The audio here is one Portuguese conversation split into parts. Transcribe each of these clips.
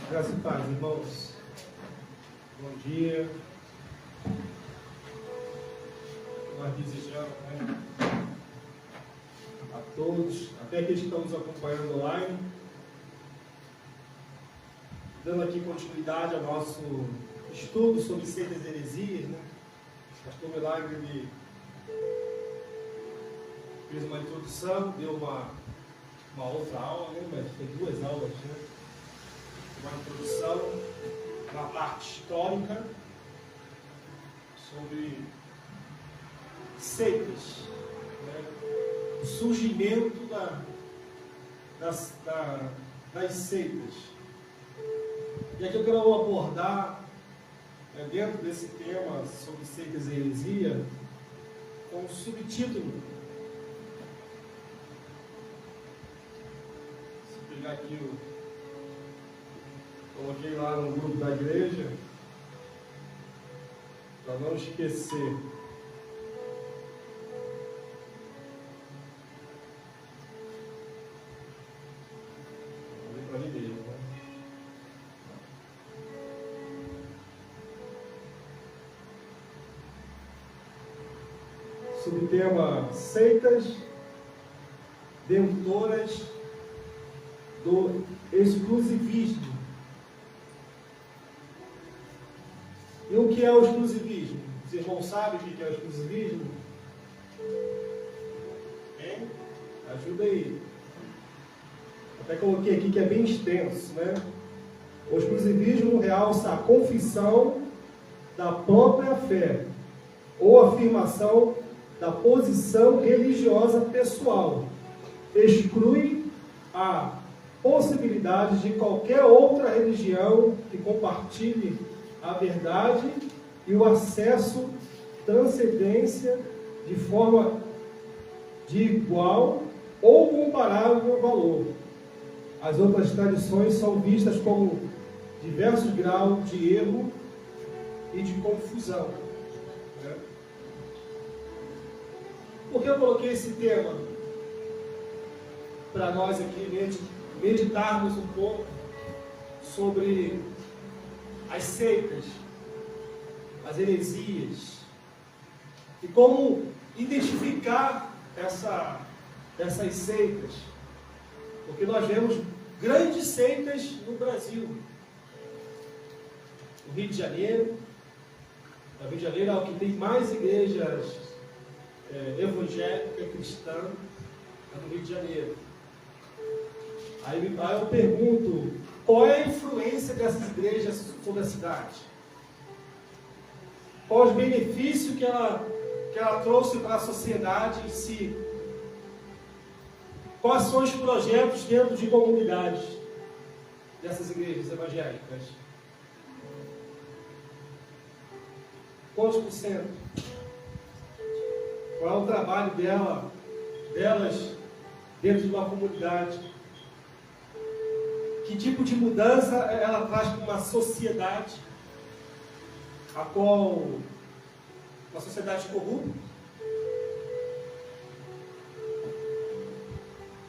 Graças e paz, irmãos. Bom dia. Nós desejamos, a todos, até aqueles que estão nos acompanhando online, dando aqui continuidade ao nosso estudo sobre seitas e heresias, né? O pastor Milagre ele fez uma introdução, deu uma outra aula, né? Mas tem duas aulas, né? Uma introdução na parte histórica sobre seitas, né? O surgimento das seitas. E aqui eu quero abordar, dentro desse tema sobre seitas e heresia, com um subtítulo. Se eu pegar aqui coloquei lá no grupo da igreja, para não esquecer. Vou ler para mim mesmo, né? Subtema: seitas detentoras do exclusivismo. E o que é o exclusivismo? Vocês não sabem o que é o exclusivismo? Hein? Ajuda aí. Até coloquei aqui que é bem extenso, né? O exclusivismo realça a confissão da própria fé ou afirmação da posição religiosa pessoal. Exclui a possibilidade de qualquer outra religião que compartilhe a verdade e o acesso, transcendência de forma de igual ou comparável valor. As outras tradições são vistas como diversos graus de erro e de confusão. Né? Por que eu coloquei esse tema? Para nós aqui meditarmos um pouco sobre as seitas, as heresias, e como identificar essas seitas, porque nós vemos grandes seitas no Brasil. No Rio de Janeiro é o que tem mais igrejas evangélicas, cristãs, no Rio de Janeiro. Aí eu pergunto, qual é a influência dessas igrejas sobre a cidade? Qual os benefícios que ela trouxe para a sociedade em si? Quais são os projetos dentro de comunidades dessas igrejas evangélicas? Quantos por cento? Qual é o trabalho delas dentro de uma comunidade? Que tipo de mudança ela traz para uma sociedade, uma sociedade corrupta,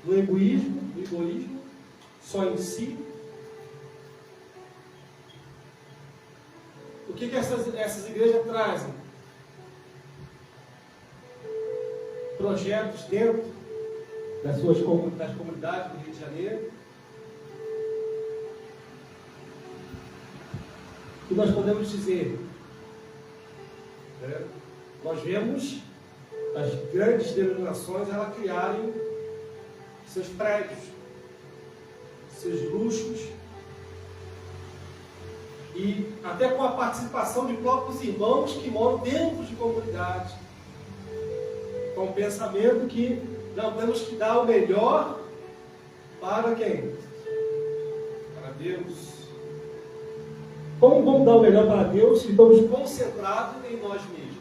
no egoísmo, só em si? O que essas igrejas trazem? Projetos dentro das comunidades do Rio de Janeiro. Que nós podemos dizer, né? Nós vemos as grandes denominações elas criarem seus prédios, seus luxos, e até com a participação de próprios irmãos que moram dentro de comunidade, com o pensamento que não temos que dar o melhor para quem? Para Deus. Como vamos dar o melhor para Deus se estamos concentrados em nós mesmos?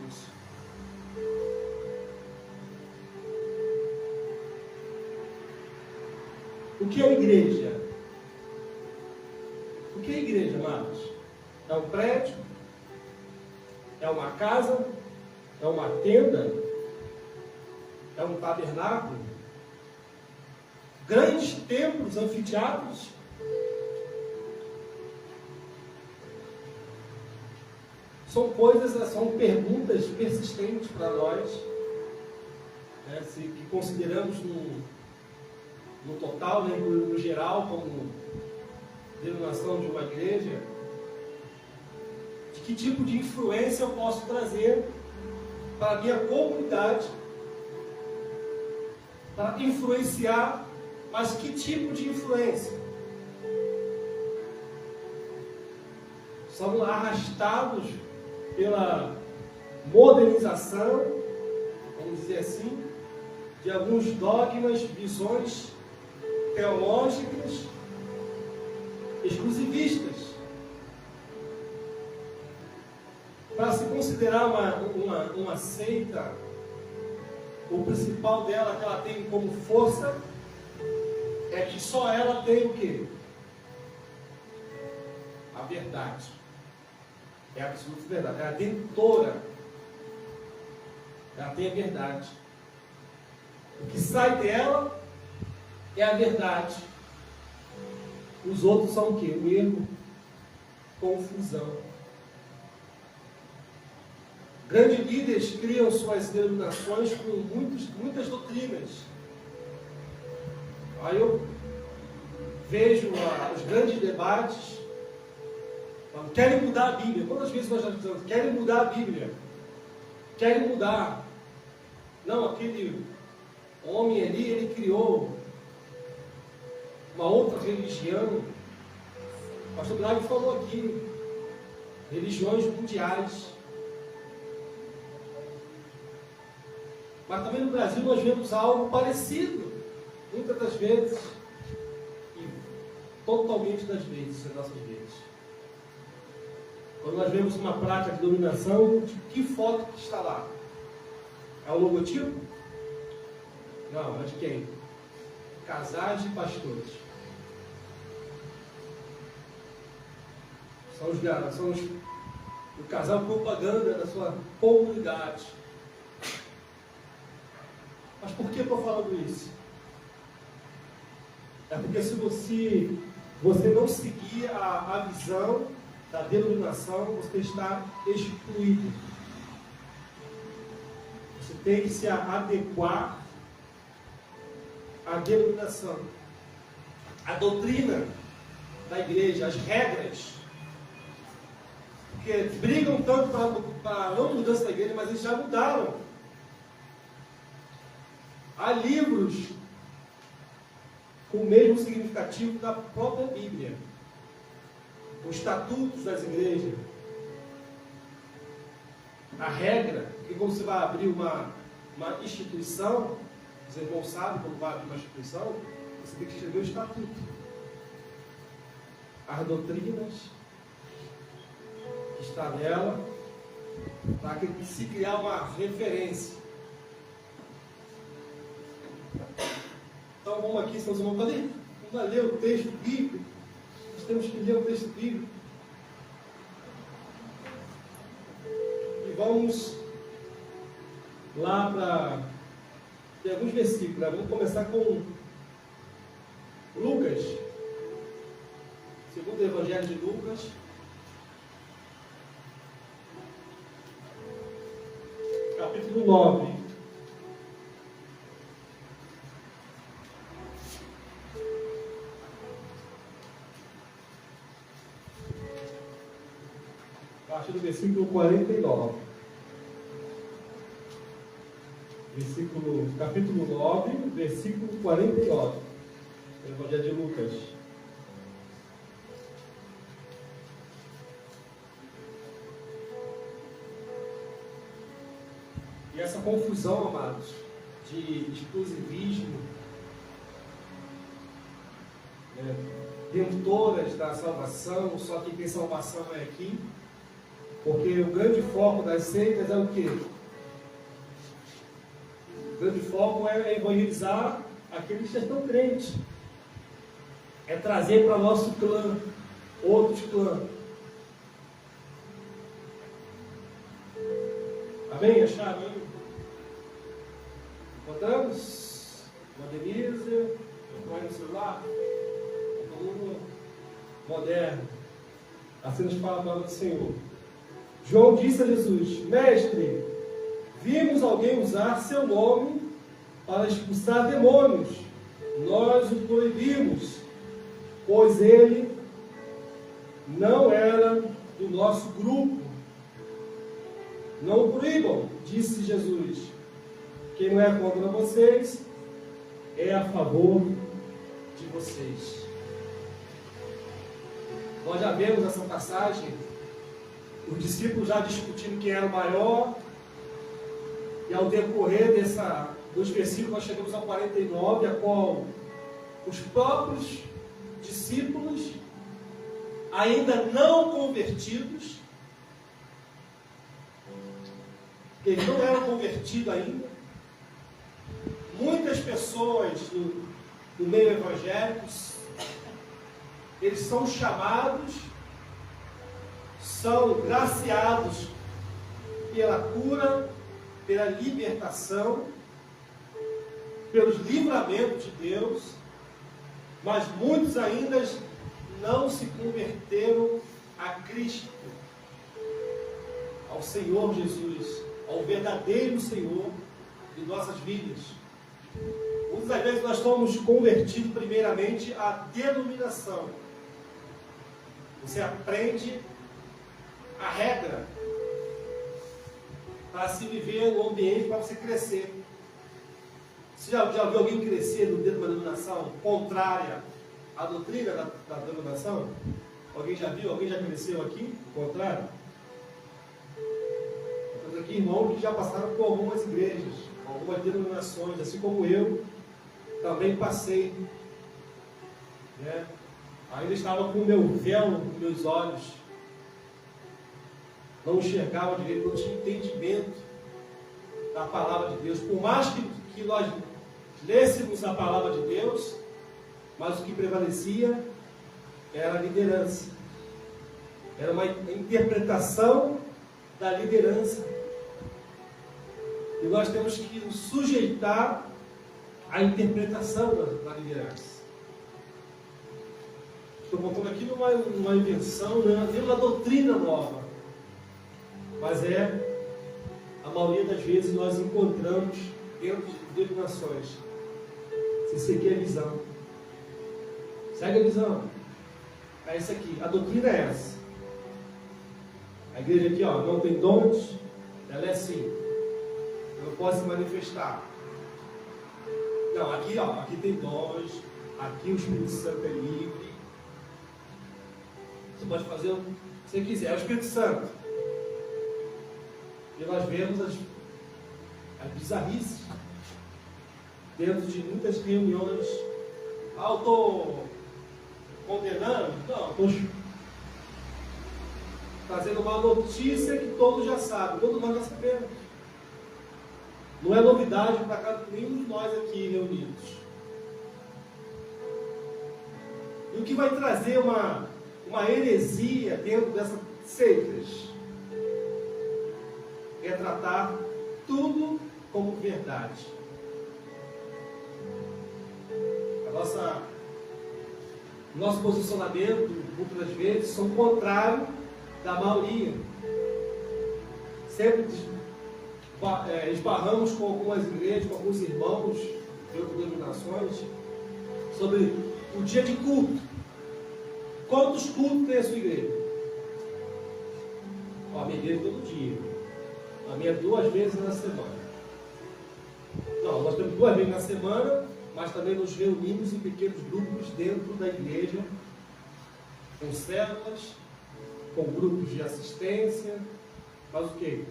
O que é igreja? O que é igreja, amados? É um prédio? É uma casa? É uma tenda? É um tabernáculo? grandes templos, anfiteatros. São perguntas persistentes para nós, né, que consideramos no total, né, no geral, como denominação de uma igreja. De que tipo de influência eu posso trazer para a minha comunidade, para influenciar, mas que tipo de influência? Somos arrastados pela modernização, vamos dizer assim, de alguns dogmas, visões teológicas exclusivistas. Para se considerar uma seita, o principal dela, que ela tem como força, é que só ela tem o quê? A verdade. É a absoluta verdade. É a detentora. Ela tem a verdade. O que sai dela é a verdade. Os outros são o quê? O erro, confusão. Grandes líderes criam suas denominações com muitas doutrinas. Aí eu vejo os grandes debates. Querem mudar a Bíblia. Quantas vezes nós já dizemos, querem mudar a Bíblia? Querem mudar. Não, aquele homem ali, ele criou uma outra religião. O pastor Blago falou aqui, religiões mundiais. Mas também no Brasil nós vemos algo parecido, muitas das vezes, e totalmente das vezes, nas nossas vezes. Quando nós vemos uma placa de dominação, de que foto que está lá? É o logotipo? Não, é de quem? Casais de pastores. São o casal propaganda da sua comunidade. Mas por que eu estou falando isso? É porque se você não seguir a visão da denominação, você está excluído. Você tem que se adequar à denominação, à doutrina da igreja, às regras. Porque brigam tanto para a não mudança da igreja, mas eles já mudaram. Há livros com o mesmo significativo da própria Bíblia. Os estatutos das igrejas. A regra, que quando você vai abrir uma instituição, os irmãos sabem quando vai abrir uma instituição, você tem que escrever o estatuto. As doutrinas que está nela, para que se criar uma referência. Então vamos aqui, seus irmãos, vamos ler o texto bíblico. Nós temos que ler o texto bíblico. E vamos lá para... Tem alguns versículos, né? Vamos começar com Lucas. Segundo o Evangelho de Lucas. Capítulo 9. A partir do versículo 49. Capítulo 9, versículo 49. Evangelho de Lucas. E essa confusão, amados, de exclusivismo, dentoras da salvação, só que tem salvação é aqui, porque o grande foco das seitas é o quê? O grande foco é evangelizar aqueles que estão crentes, é trazer para nosso clã outros clãs. Amém? Acharam? Encontramos? Denise, Vai no celular? É um mundo moderno. Assim nos fala a palavra do Senhor. João disse a Jesus: Mestre, vimos alguém usar seu nome para expulsar demônios. Nós o proibimos, pois ele não era do nosso grupo. Não o proíbam, disse Jesus. Quem não é contra vocês é a favor de vocês. Nós já vemos essa passagem, os discípulos já discutindo quem era o maior, e ao decorrer dos versículos nós chegamos ao 49, a qual os próprios discípulos, ainda não convertidos, eles não eram convertidos ainda, muitas pessoas no meio evangélico, eles são chamados, são graciados pela cura, pela libertação, pelos livramentos de Deus, mas muitos ainda não se converteram a Cristo, ao Senhor Jesus, ao verdadeiro Senhor de nossas vidas. Muitas das vezes nós somos convertidos primeiramente à denominação. Você aprende a regra para se viver no ambiente, para você crescer. Você já viu alguém crescer dentro de uma denominação contrária à doutrina da denominação? Alguém já viu? Alguém já cresceu aqui? Contrário? Temos aqui irmãos que já passaram por algumas igrejas, algumas denominações, assim como eu também passei. Né? Ainda estava com o meu véu nos meus olhos, não enxergava direito, não tinha entendimento da palavra de Deus. Por mais que nós lêssemos a palavra de Deus, mas o que prevalecia era a liderança, era uma interpretação da liderança, e nós temos que nos sujeitar à interpretação da liderança. Estou contando aqui numa invenção, uma doutrina nova, mas a maioria das vezes nós encontramos dentro de denominações. Se seguir a visão, segue a visão, é isso aqui, a doutrina é essa. A igreja aqui, não tem dons, ela é assim, eu não posso se manifestar. Não, aqui tem dons, aqui o Espírito Santo é livre, você pode fazer o que você quiser, é o Espírito Santo. E nós vemos as bizarrices dentro de muitas reuniões. Eu estou condenando? Não, estou trazendo uma notícia que todos já sabem, todos nós já sabemos. Não é novidade para nenhum de nós aqui reunidos. E o que vai trazer uma heresia dentro dessas seitas é tratar tudo como verdade. Nosso posicionamento, muitas das vezes, são contrários da maioria. Sempre esbarramos com algumas igrejas, com alguns irmãos de outras denominações, sobre o dia de culto. Quantos cultos tem a sua igreja? A minha igreja todo dia. A minha 2 vezes na semana. Não, nós temos 2 vezes na semana, mas também nos reunimos em pequenos grupos dentro da igreja, com células, com grupos de assistência, mas o quê?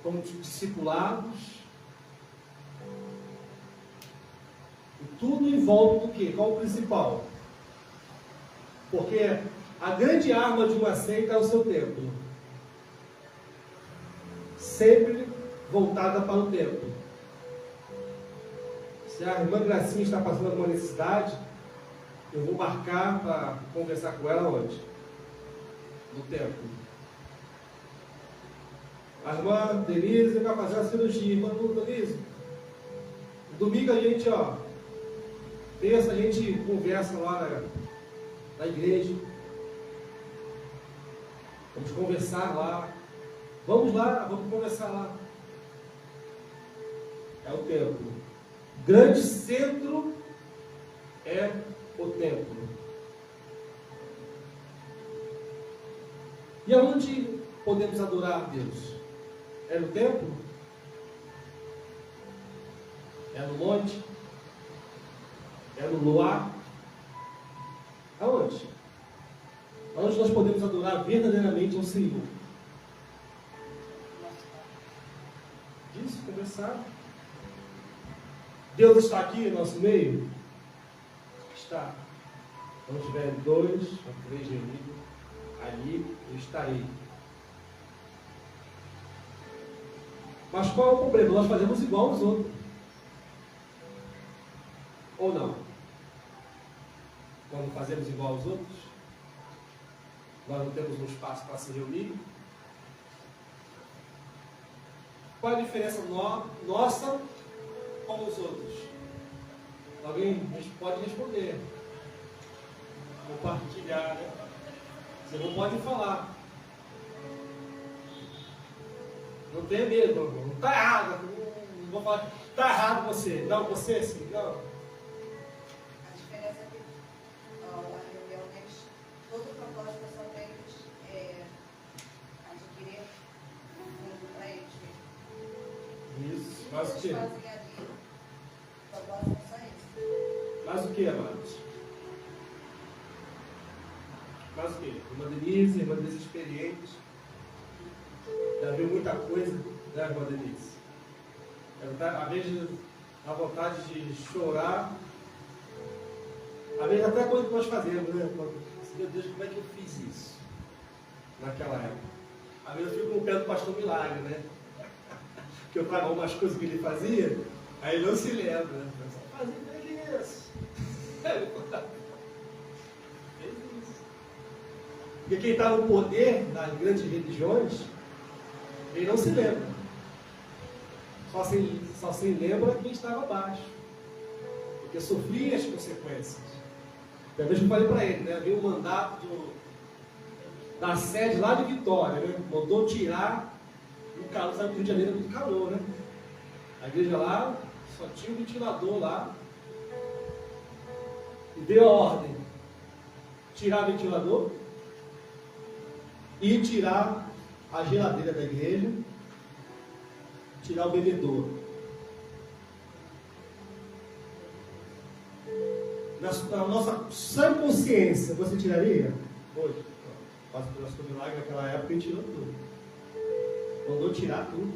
Com discipulados. E tudo em volta do quê? Qual o principal? Porque a grande arma de uma seita é o seu templo. Sempre voltada para o templo. Se a irmã Gracinha está passando alguma necessidade, eu vou marcar para conversar com ela onde? No templo. A irmã Denise vai fazer uma cirurgia. Irmã Denise, Domingo a gente, terça a gente conversa lá na igreja. Vamos conversar lá. Vamos lá, vamos conversar lá. É o templo. O grande centro é o templo. E aonde podemos adorar a Deus? É no templo? É no monte? É no luar? Aonde? Aonde nós podemos adorar verdadeiramente ao Senhor? Isso, conversar. Deus está aqui no nosso meio? Está. Quando tiver 2 ou 3 reunidos, ali eu estarei. Mas qual é o problema? Nós fazemos igual aos outros. Ou não? Quando fazemos igual aos outros, nós não temos um espaço para se reunir. Qual a diferença nossa com os outros? Alguém pode responder. Compartilhar, né? Você não pode falar. Não tenha medo, não está errado. Não vou falar, está errado você. Não, você sim, não. A diferença é que a reunião deles, todo o propósito da ação deles é adquirir fundo para eles mesmos. Isso, mas o que? Eles fazem ali, o propósito é só isso. Mas o que, amados? Mas o que? Irmã Denise, irmã Denise experiente. Já viu muita coisa, né, irmã Denise? Às vezes a vontade de chorar. Às vezes até a coisa que nós fazemos, né? Meu Deus, como é que eu fiz isso? Naquela época. Às vezes eu fico com o pé do pastor Milagre, né? Que eu falo umas coisas que ele fazia, aí ele não se lembra, né? Fazia isso. Porque quem está no poder das grandes religiões, ele não se lembra. Só se lembra quem estava abaixo. Porque sofria as consequências. Uma vez que eu falei para ele, né? Veio o mandato da sede lá de Vitória, né? Mandou tirar o calor, sabe que o Rio de Janeiro é muito calor, né? A igreja lá só tinha um ventilador lá. E deu a ordem: tirar o ventilador e tirar a geladeira da igreja, tirar o bebedouro. Na nossa sã consciência, você tiraria? Hoje, o pastor Milagre naquela época ele tirou tudo. Mandou tirar tudo.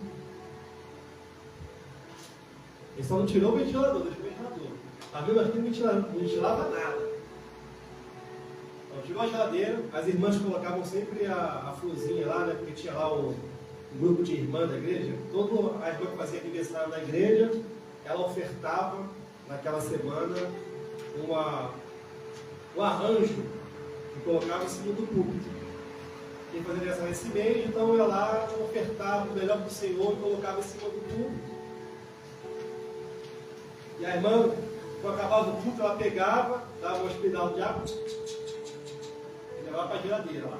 Ele só não tirou o ventilador, deixou o ventilador. A Bíblia não ventilava nada. Então, tirou a geladeira, as irmãs colocavam sempre a florzinha lá, né? Porque tinha lá o grupo de irmãs da igreja. Toda a irmã que fazia aniversário na igreja, ela ofertava naquela semana um arranjo que colocava em cima do púlpito. Quem fazia aniversário nesse mês, então ia lá, ofertava o melhor para o Senhor e colocava em cima do púlpito. E a irmã, quando acabava o culto, ela pegava, dava um espirral de água e levava para a geladeira lá.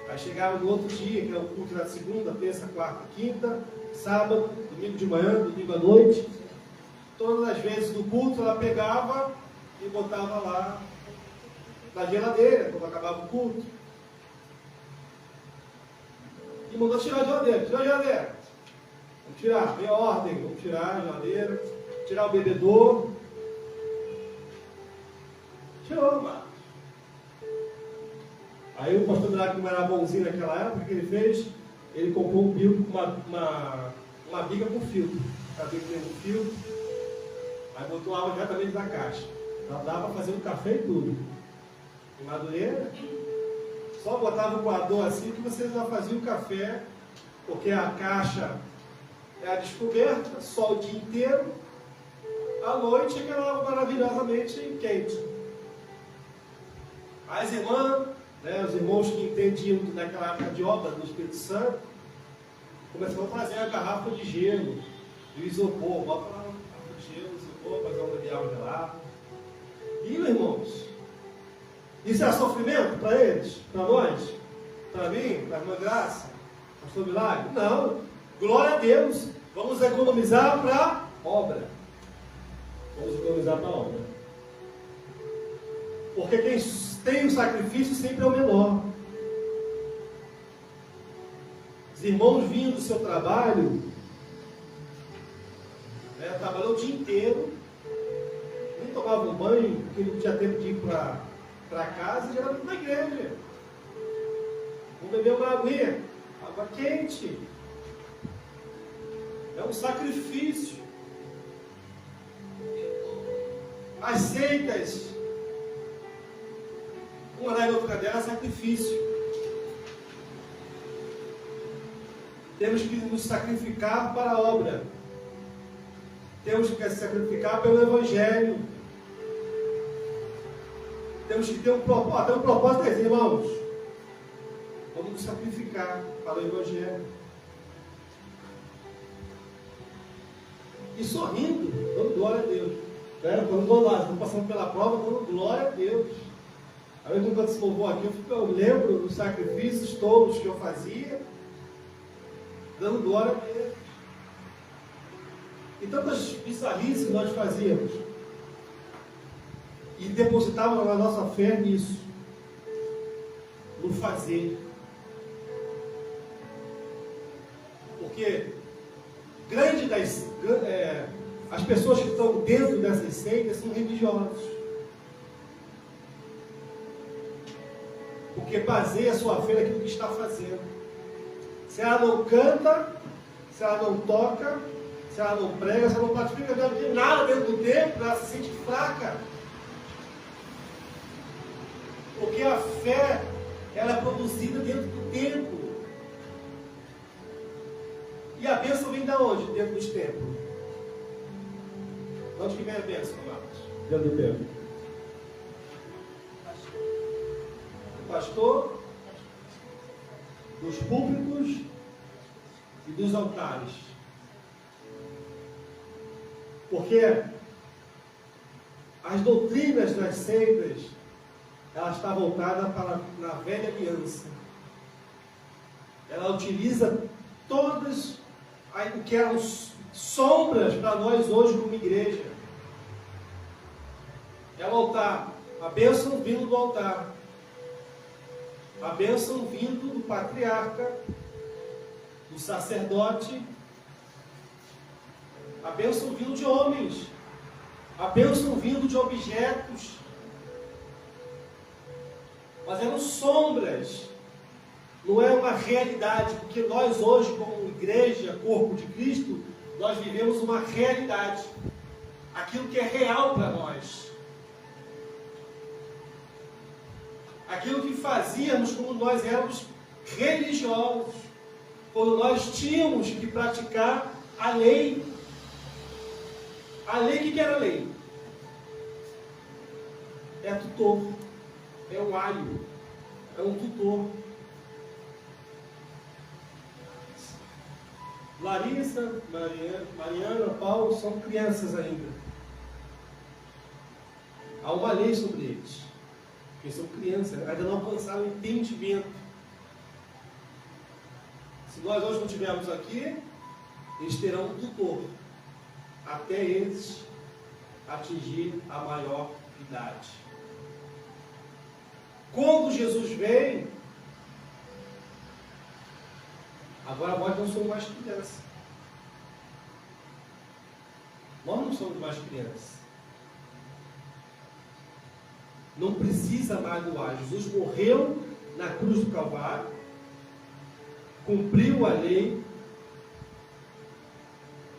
Aí chegava no outro dia, que é o culto da segunda, terça, quarta, quinta, sábado, domingo de manhã, domingo à noite. Todas as vezes do culto ela pegava e botava lá na geladeira, quando acabava o culto. E mandou tirar a geladeira. Tirou a geladeira. Vamos tirar, vem a ordem. Vamos tirar a geladeira. Tirar o bebedouro. Tirou, mano. Aí o pastor Milagre, como era bonzinho naquela época, o que ele fez? Ele comprou um bico com uma biga com filtro. Sabia que tem um filtro. Aí botou água diretamente da caixa. Já dava para fazer um café e tudo. Em Madureira, só botava o coador assim que você já fazia o café, porque a caixa é a descoberta, só o dia inteiro. À noite aquela água maravilhosamente quente. As irmãs, né, os irmãos que entendiam naquela época de obra do Espírito Santo, começaram a trazer a garrafa de gelo, de isopor, bota lá enchê-los, eu vou fazer um beber gelado. E, irmãos, isso é sofrimento para eles, para nós, para mim, para a minha graça, pastor Milagre? Não, glória a Deus, vamos economizar para a obra. Vamos economizar para a obra. Porque quem tem o sacrifício sempre é o menor. Os irmãos vinham do seu trabalho, trabalhou o dia inteiro, nem tomavam banho, porque não tinha tempo de ir para casa, e já era na igreja. Vamos beber uma aguinha, água quente. É um sacrifício. As seitas, uma na outra dela é sacrifício. Temos que nos sacrificar para a obra. Temos que se sacrificar pelo Evangelho. Temos que ter um propósito. Tem um propósito desse, irmãos. Vamos nos sacrificar para o Evangelho. E sorrindo, dando glória a Deus. Quando nós estamos passando pela prova, dando glória a Deus. Aí eu quando esse louvor aqui, eu lembro dos sacrifícios todos que eu fazia, dando glória a Deus. E tantas bizarrices que nós fazíamos. E depositávamos a nossa fé nisso. No fazer. Porque as pessoas que estão dentro dessas seitas são religiosos. Porque baseia a sua fé naquilo que está fazendo. Se ela não canta, se ela não toca, se ela não prega, se ela não pratica, não tem nada dentro do templo, ela se sente fraca. Porque a fé, ela é produzida dentro do templo. E a bênção vem de onde? Dentro dos templos. De onde que vem a bênção, amados? Dentro do templo. Do pastor, dos púlpitos e dos altares. Porque as doutrinas das seitas, ela está voltada para na velha aliança. Ela utiliza todas o que eram sombras para nós hoje como igreja. É o altar, a bênção vindo do altar, a bênção vindo do patriarca, do sacerdote, a bênção vindo de homens, a bênção vindo de objetos, mas eram sombras, não é uma realidade, porque nós hoje, como igreja, corpo de Cristo, nós vivemos uma realidade, aquilo que é real para nós, aquilo que fazíamos quando nós éramos religiosos, quando nós tínhamos que praticar a lei. A lei, o que era a lei? É tutor, é um alho, é um tutor. Larissa, Mariana, Paulo são crianças ainda. Há uma lei sobre eles. Porque são crianças, ainda não alcançaram o entendimento. Se nós hoje não estivermos aqui, eles terão um tutor. Até eles atingir a maior idade. Quando Jesus vem, agora nós não somos mais crianças. Nós não somos mais crianças. Não precisa mais do ar. Jesus morreu na cruz do Calvário, cumpriu a lei,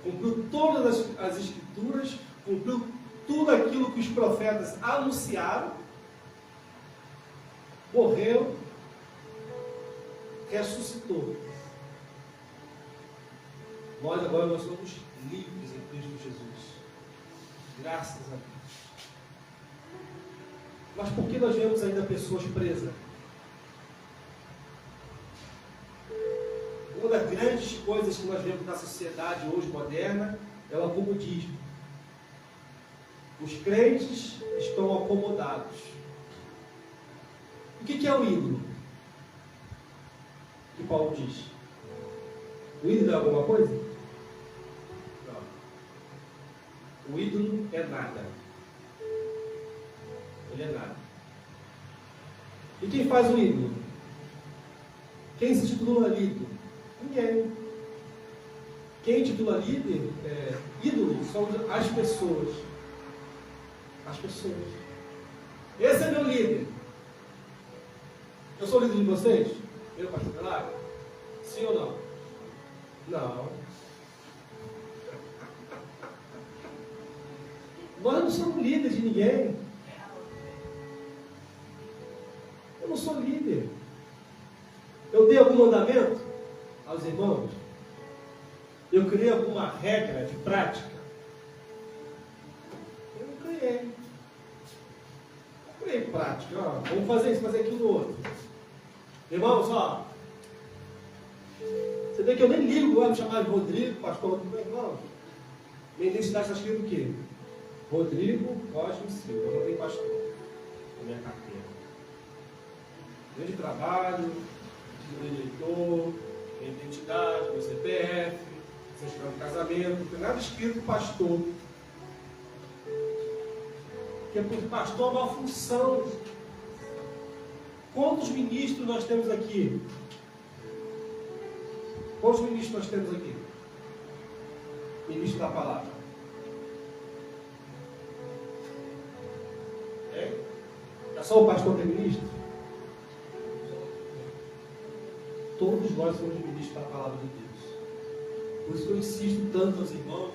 cumpriu todas as escrituras, cumpriu tudo aquilo que os profetas anunciaram, morreu, ressuscitou. Nós agora somos livres em Cristo Jesus. Graças a Deus. Mas por que nós vemos ainda pessoas presas? Uma das grandes coisas que nós vemos na sociedade hoje moderna é o acomodismo. Os crentes estão acomodados. O que é o ídolo? Que Paulo diz? O ídolo é alguma coisa? Não. O ídolo é nada. Ele é nada. E quem faz o ídolo? Quem se titula líder? Ninguém. Quem titula líder, ídolo, são as pessoas. As pessoas. Esse é meu líder. Eu sou líder de vocês? Eu, pastor Pelágio? Sim ou não? Não. Nós não somos líderes de ninguém. Eu não sou líder. Eu dei algum mandamento aos irmãos? Eu criei alguma regra de prática? Eu não criei. Eu criei prática. Ó, vamos fazer isso, fazer aquilo outro. Irmãos, ó. Você vê que eu nem ligo, vou me chamar de Rodrigo, pastor. Meu irmão, minha identidade está escrito o quê? Rodrigo Cosme Silva. Eu não tenho pastor na minha carteira. De trabalho, de eleitor, minha identidade, meu CPF, certificado de casamento, não tem nada escrito pastor. Porque por pastor é uma função. Quantos ministros nós temos aqui? Quantos ministros nós temos aqui? Ministro da palavra. É? É só o pastor que é ministro? Todos nós somos ministros da palavra de Deus. Por isso que eu insisto tanto aos irmãos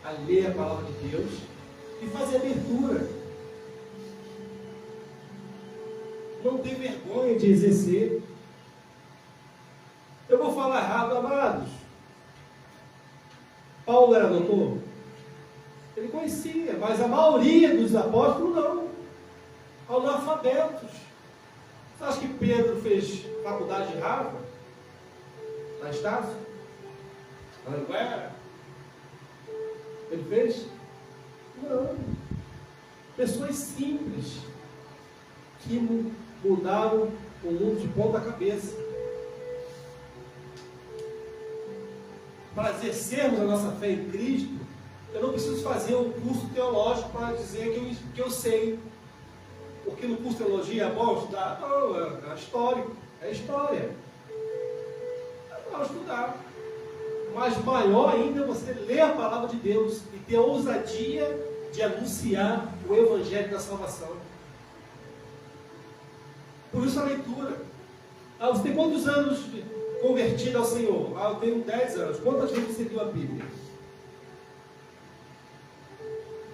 a ler a palavra de Deus e fazer abertura. Não tem vergonha de exercer. Eu vou falar errado, amados. Paulo era doutor? Ele conhecia, mas a maioria dos apóstolos não. Analfabetos. Você acha que Pedro fez faculdade de Harvard? Na Estácio? Na Anguera? Ele fez? Não. Pessoas simples que mudaram o mundo de ponta cabeça. Para exercermos a nossa fé em Cristo, eu não preciso fazer um curso teológico para dizer que eu sei. Porque no curso de teologia é bom estudar? Não, é histórico, é história. É bom estudar. Mas maior ainda é você ler a palavra de Deus e ter a ousadia de anunciar o Evangelho da salvação. Por isso a leitura. Você tem quantos anos convertido ao Senhor? Eu tenho 10 anos. Quantas vezes você leu a Bíblia?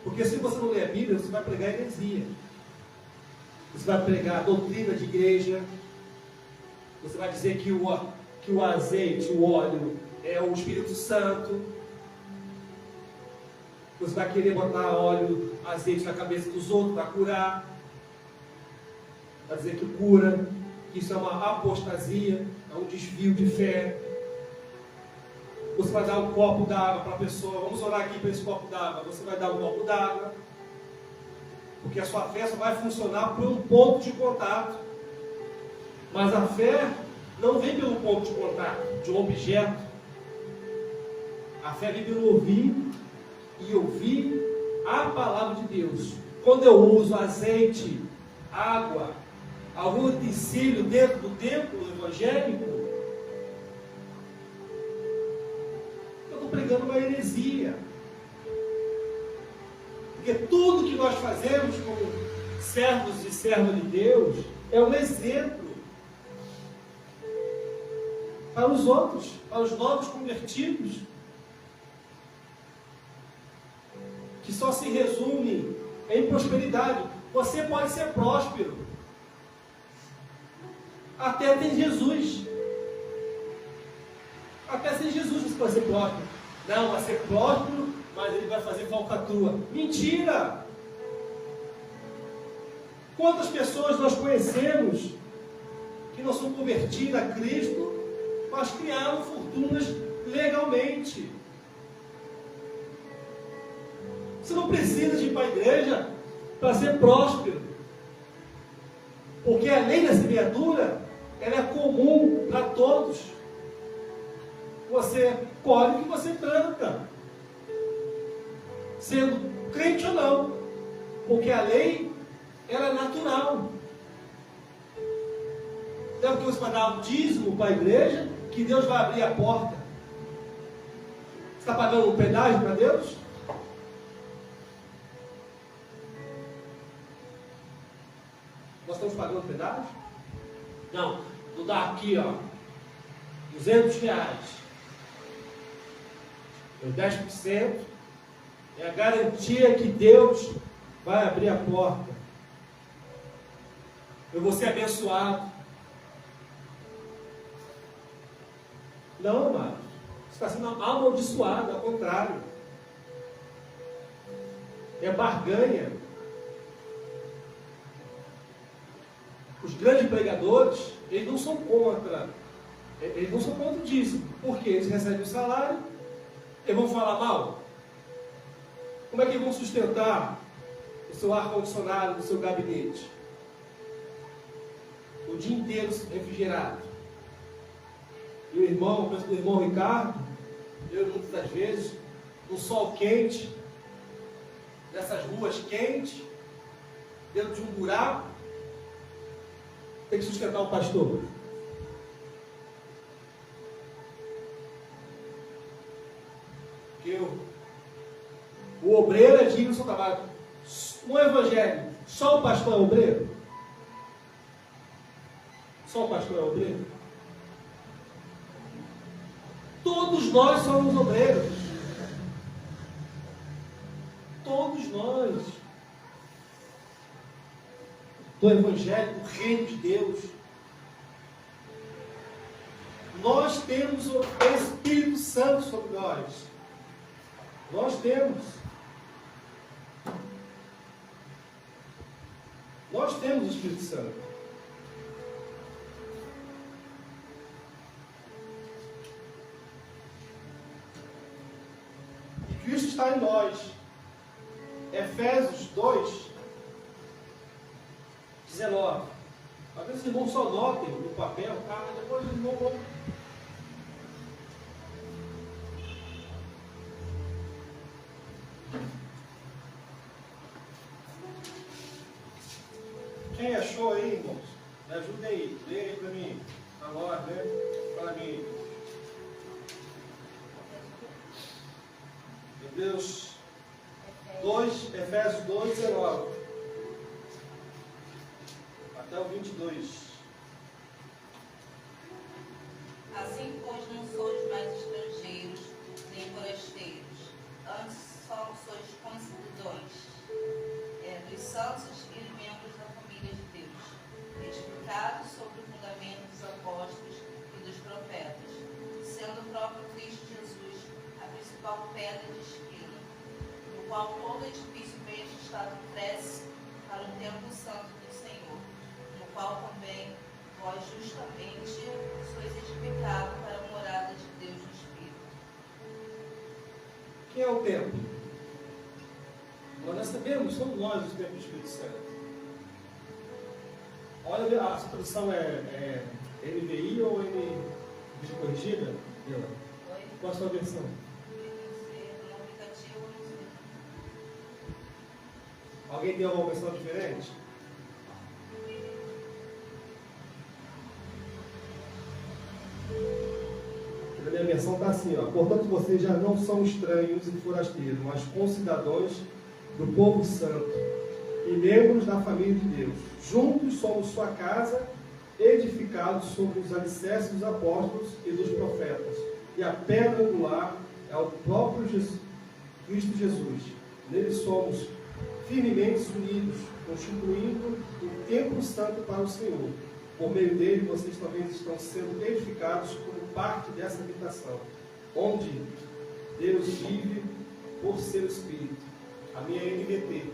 Porque se você não ler a Bíblia, você vai pregar heresia. Você vai pregar a doutrina de igreja. Você vai dizer que o azeite, o óleo, é o Espírito Santo. Você vai querer botar óleo, azeite na cabeça dos outros para curar. Vai dizer que cura. Que isso é uma apostasia, é um desvio de fé. Você vai dar um copo d'água para a pessoa. Vamos orar aqui para esse copo d'água. Você vai dar um copo d'água. Porque a sua fé só vai funcionar por um ponto de contato. Mas a fé não vem pelo ponto de contato, de um objeto. A fé vem pelo ouvir e ouvir a palavra de Deus. Quando eu uso azeite, água, algum utensílio dentro do templo evangélico, eu estou pregando uma heresia. Porque tudo que nós fazemos como servos e servas de Deus é um exemplo para os outros, para os novos convertidos, que só se resume em prosperidade. Você pode ser próspero até ter Jesus. Até sem Jesus você pode ser próspero. Não, vai ser próspero, mas ele vai fazer falcatrua. Mentira! Quantas pessoas nós conhecemos que não são convertidas a Cristo, mas criaram fortunas legalmente? Você não precisa de ir para a igreja para ser próspero. Porque a lei da semeadura, ela é comum para todos. Você colhe o que você planta. Sendo crente ou não. Porque a lei, ela é natural. Então, porque você vai dar o dízimo para a igreja, que Deus vai abrir a porta. Você está pagando um pedágio para Deus? Nós estamos pagando pedágio? Não, vou dar aqui, ó, R$200. Meu 10% é a garantia que Deus vai abrir a porta. Eu vou ser abençoado. Não, amado. Você está sendo amaldiçoado, ao contrário. É barganha. Os grandes pregadores, eles não são contra o dízimo. Porque eles recebem o salário, eles vão falar mal. Como é que eles vão sustentar o seu ar-condicionado, o seu gabinete? O dia inteiro refrigerado. E o irmão, penso do irmão Ricardo, eu muitas das vezes, no sol quente, nessas ruas quentes, dentro de um buraco, tem que sustentar o pastor. Porque o obreiro é digno do seu trabalho. No evangelho, só o pastor é obreiro? Só o pastor é obreiro? Todos nós somos obreiros. Todos nós. Do evangelho, do reino de Deus. Nós temos o Espírito Santo sobre nós. Nós temos. Nós temos o Espírito Santo. E Cristo está em nós. Efésios 2, 19. Às vezes os irmãos só notem no papel, tá? Mas depois os irmãos vão. Quem achou aí, irmãos? Me ajudem aí. Lê aí para mim. Agora, né? Para mim. Hebreus 2, Efésios 2, 19. Até o 22. Assim, pois, não sois mais estrangeiros, nem forasteiros, antes só sois concidadãos dos santos e membros da família de Deus, edificados sobre o fundamento dos apóstolos e dos profetas, sendo o próprio Cristo Jesus a principal pedra de esquina, no qual todo edifício bem ajustado cresce para o templo santo do Senhor, no qual também vós justamente sois edificados para a morada de Deus no Espírito. Quem é o templo? Nós sabemos, somos nós os templos do Espírito Santo. Olha, a tradução é NVI ou NVI corrigida? Qual a sua versão? Alguém tem alguma versão diferente? Na minha versão está assim, ó. Portanto, vocês já não são estranhos e forasteiros, mas concidadãos do povo santo e membros da família de Deus. Juntos somos sua casa, edificados sobre os alicerces dos apóstolos e dos profetas. E a pedra angular é o próprio Cristo Jesus. Nele somos firmemente unidos, constituindo um templo santo para o Senhor. Por meio dele, vocês também estão sendo edificados como parte dessa habitação, onde Deus vive por seu Espírito. A minha é NVT.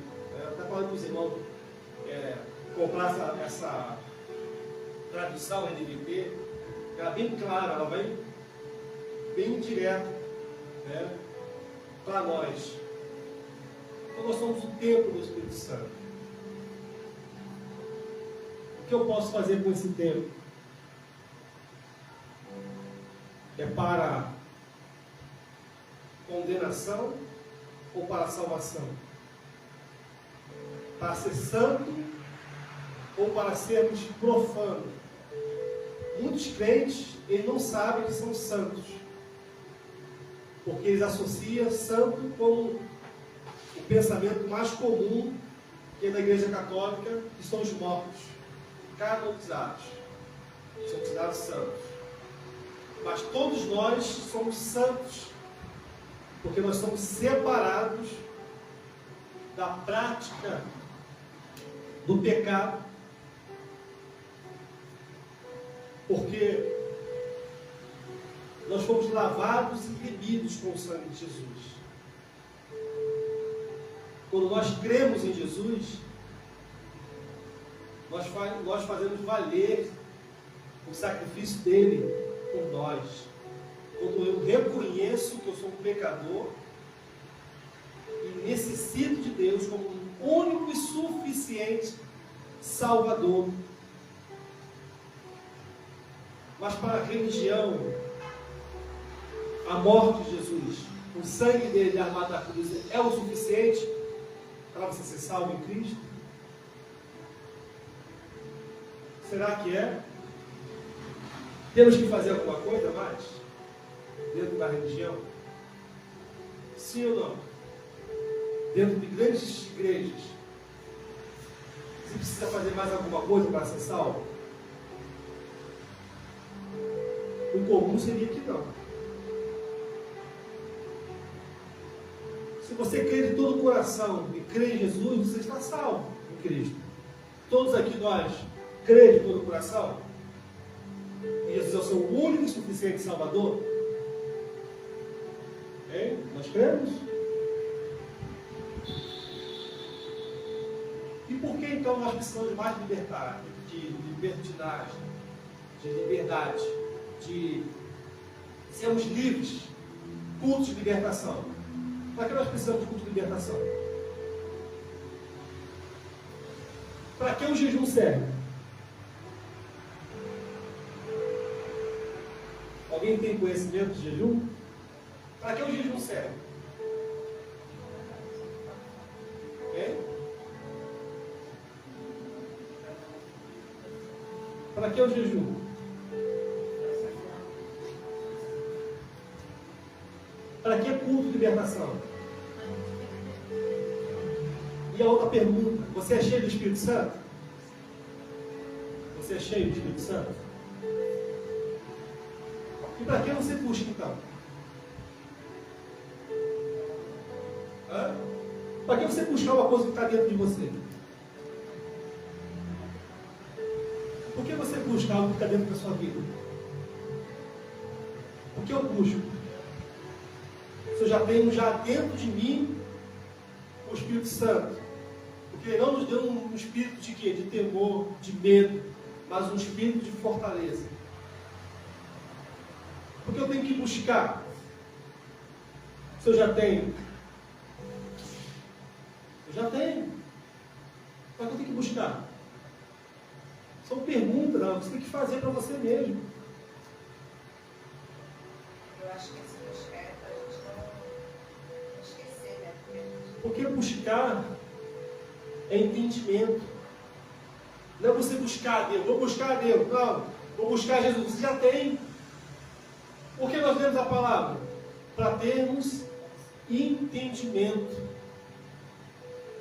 Até falando para os irmãos comprar essa tradução NVT, ela é bem clara, ela vai bem direto, né, para nós. Então nós somos o templo do Espírito Santo. O que eu posso fazer com esse templo? É para condenação ou para salvação? Para ser santo ou para sermos profanos? Muitos crentes, eles não sabem que são santos, porque eles associam santo com o pensamento mais comum que é da Igreja Católica, que são os mortos, canonizados, são considerados santos. Mas todos nós somos santos, porque nós somos separados da prática do pecado, porque nós fomos lavados e remidos com o sangue de Jesus. Quando nós cremos em Jesus, nós fazemos valer o sacrifício dele por nós. Quando eu reconheço que eu sou um pecador e necessito de Deus como um único e suficiente Salvador. Mas para a religião, a morte de Jesus, o sangue dele derramado na cruz é o suficiente para você ser salvo em Cristo? Será que é? Temos que fazer alguma coisa mais dentro da religião? Sim ou não? Dentro de grandes igrejas, você precisa fazer mais alguma coisa para ser salvo? O comum seria que não. Se você crê de todo o coração e crê em Jesus, você está salvo em Cristo. Todos aqui nós crê de todo o coração? E Jesus é o seu único e suficiente Salvador? Hein? Nós cremos? E por que então nós precisamos mais de libertinagem, de liberdade, de sermos livres, cultos de libertação? Para que nós precisamos de culto de libertação? Para que o jejum serve? Alguém tem conhecimento de jejum? Para que o jejum serve? Para que o jejum? Para que culto de libertação? E a outra pergunta: você é cheio do Espírito Santo? Você é cheio do Espírito Santo? E para que você busca então? Para que você buscar uma coisa que está dentro de você? Por que você busca algo que está dentro da sua vida? O que eu busco? Se eu já tenho dentro de mim o Espírito Santo. Porque ele não nos deu um espírito de quê? De temor, de medo, mas um espírito de fortaleza. Porque eu tenho que buscar. Se eu já tenho. Eu já tenho. Mas eu tenho que buscar. São perguntas, não, você tem que fazer para você mesmo. Eu acho que esse buscar é para a gente não esquecer, né? Porque buscar é entendimento. Não é você buscar a Deus, vou buscar a Deus, não, vou buscar Jesus. Você já tem. Por que nós lemos a palavra? Para termos entendimento.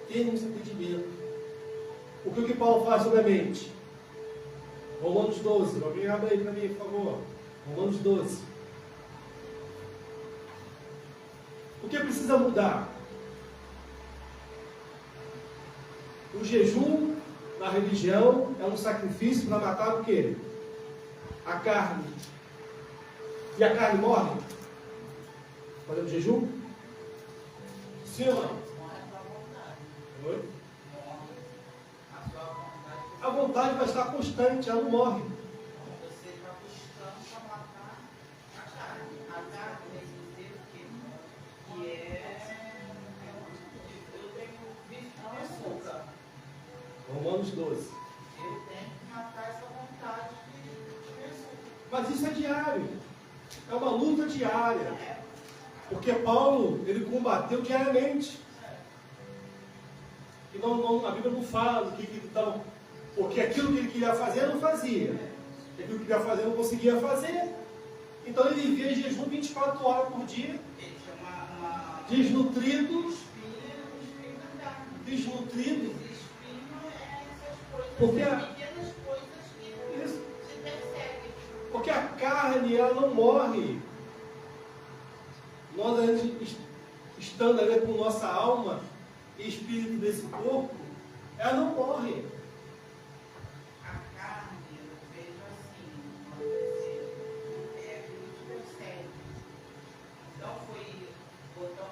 Termos entendimento. O que Paulo faz sobre a mente? Romanos 12. Alguém abre aí para mim, por favor. Romanos 12. O que precisa mudar? O jejum na religião é um sacrifício para matar o quê? A carne. E a carne morre? Fazendo jejum? Sim ou não? Oi? A vontade vai estar constante, ela não morre. Você está buscando para matar a carne. A carne nesse ser que é. Eu tenho Romanos 12. Eu tenho que matar essa vontade de Jesus. Mas isso é diário. É uma luta diária. Porque Paulo, ele combateu diariamente. E a Bíblia não fala do que ele estava... Porque aquilo que ele queria fazer, não fazia. Aquilo que ele queria fazer, não conseguia fazer. Então ele vivia em jejum 24 horas por dia. Desnutrido. Desnutrido. Porque porque a carne, ela não morre. Nós, estando ali com nossa alma e espírito desse corpo, ela não morre. A carne, eu vejo assim, é que nos persegue. Não foi botar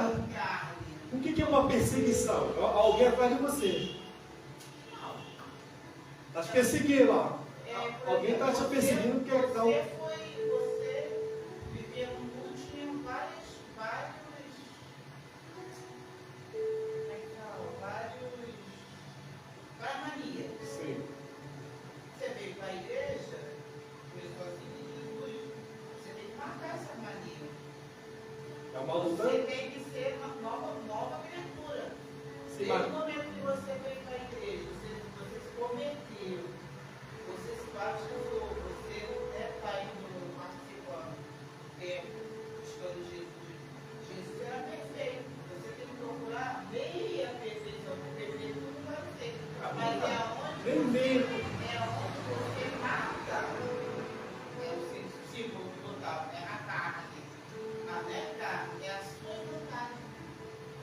um carne. O que é uma perseguição? Alguém atrás de você. Está te perseguindo, ó. Alguém está te perseguindo, quer dar um... Você vivia num mundo, tinha várias manias. Sim. Você veio para a igreja, começou a seguir Jesus, você tem que marcar essa mania. É uma luta. Você tem que ser uma nova criatura. Sim, Desde o momento que você veio para a igreja, você se converteu, você se batizou, você está indo participando, buscando Jesus. Jesus era perfeito. Você tem que procurar meia perfeição, porque perfeito não vai ser. Mas é onde você mata, o símbolo que botava, a carne. É a sua vontade.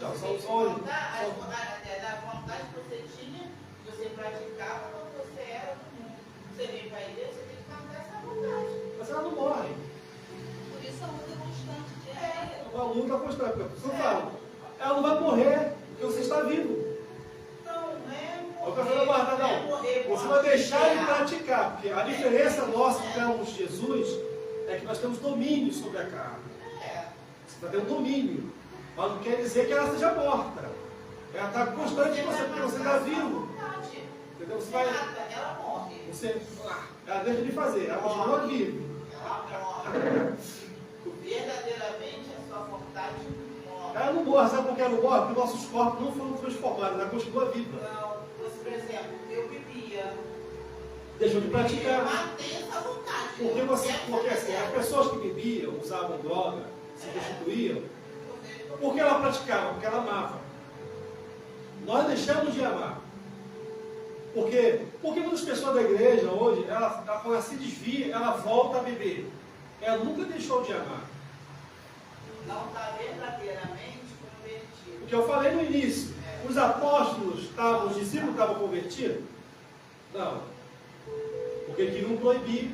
Não, A vontade que você tinha, que você praticava quando você era do mundo. Você veio para a igreja, você tem que matar essa vontade. Mas ela não morre. Por isso a luta constante diária. É uma luta constante. Você fala, ela não vai morrer, porque você está vivo. Não é Eu quero falar guardar, não. Você vai deixar de praticar, porque a diferença nossa que temos Jesus é que nós temos domínio sobre a carne. Você vai ter um domínio. Mas não quer dizer que ela seja morta. Ela está constante em você, porque você está vivo. Entendeu? Você vai. Ela morre. Ela deixa de fazer, ela continua viva. Ela morre. Verdadeiramente a sua vontade morre. Ela não morre, sabe por que ela não morre? Porque nossos corpos não foram transformados, ela continua viva. Não, você, por exemplo, eu bebia. Deixou de Eu praticar. matei essa vontade. Porque assim, as pessoas que bebiam, usavam droga, se prostituíam, por que ela praticava? Porque ela amava. Nós deixamos de amar. Porque muitas pessoas da igreja hoje, quando ela se desvia, ela volta a beber. Ela nunca deixou de amar. Não está verdadeiramente convertido. O que eu falei no início, os apóstolos os discípulos estavam convertidos? Não. Porque queriam proibir.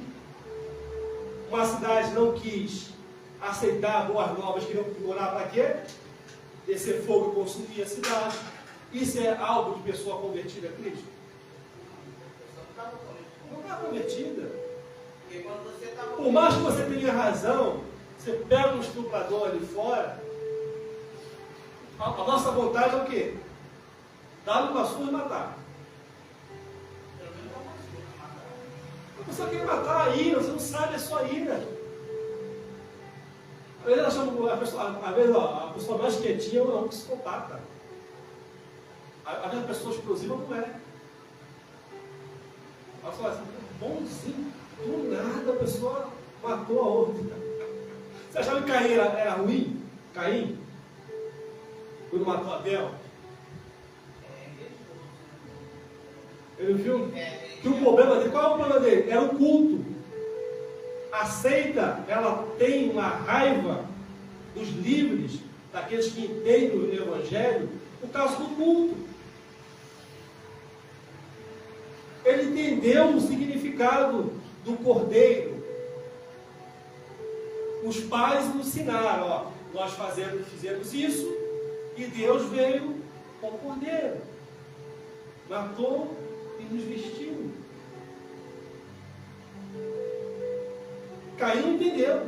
Uma cidade não quis aceitar boas novas, queriam orar para quê? Descer fogo e consumir a cidade. Isso é algo de pessoa convertida a Cristo? Não está convertida. Por mais que você tenha razão, você pega um estuprador ali fora, a nossa vontade é o quê? Dar uma surra e matar. A pessoa quer matar a ira, você não sabe a sua ira. Às vezes, a pessoa mais quietinha é um psicopata. Às vezes a pessoa explosiva não é. Ela fala assim, bonzinho, do nada a pessoa matou a outra. Você achava que Caim era ruim? Caim? Quando matou Abel? Ele viu que o problema dele, qual é o problema dele? Era o culto. A seita, ela tem uma raiva dos livres, daqueles que entendem o Evangelho, por causa do culto. Ele entendeu o significado do cordeiro. Os pais nos ensinaram, ó, nós fizemos isso, e Deus veio com o cordeiro. Matou e nos vestiu. Caim não entendeu.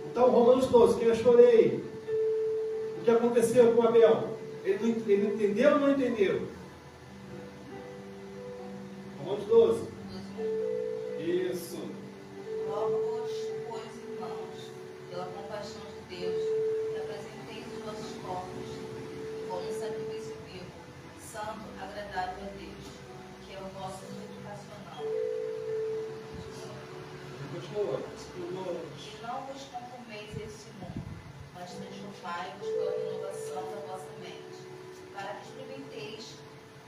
Então, Romanos 12, quem achou aí? O que aconteceu com Abel? Ele entendeu ou não entendeu? Romanos 12. 12:1. Isso. Rogo-vos, pois, irmãos, pela compaixão de Deus, que apresenteis os vossos corpos como um sacrifício vivo, santo, agradável a Deus, que é o vosso culto racional. Continua. E não vos conformeis a este mundo, mas transformai-vos pela renovação da vossa mente, para que experimenteis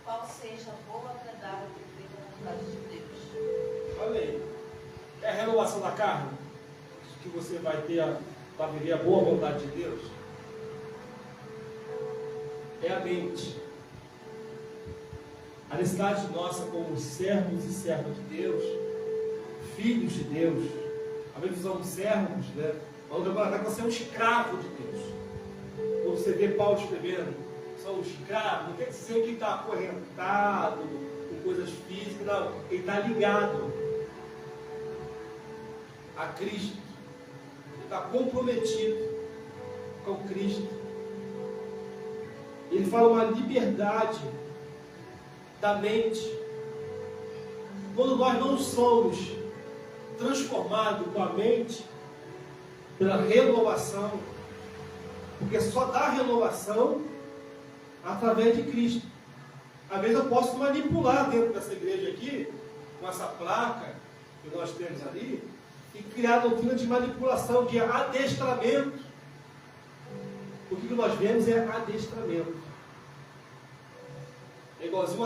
qual seja a boa, agradável e perfeita vontade de Deus. Olha aí. É a renovação da carne que você vai ter para viver a boa vontade de Deus. É a mente. A necessidade nossa como servos e servas de Deus, filhos de Deus. Às vezes usamos servos, né? Vamos lembrar que você é um escravo de Deus. Quando você vê Paulo escrevendo, são um escravo, não quer dizer que está acorrentado com coisas físicas, não. Ele está ligado a Cristo. Ele está comprometido com Cristo. Ele fala uma liberdade da mente. Quando nós não somos transformados com a mente pela renovação, porque só dá renovação através de Cristo. Às vezes eu posso manipular dentro dessa igreja aqui, com essa placa que nós temos ali, e criar doutrina de manipulação, de adestramento. O que nós vemos é adestramento. É igualzinho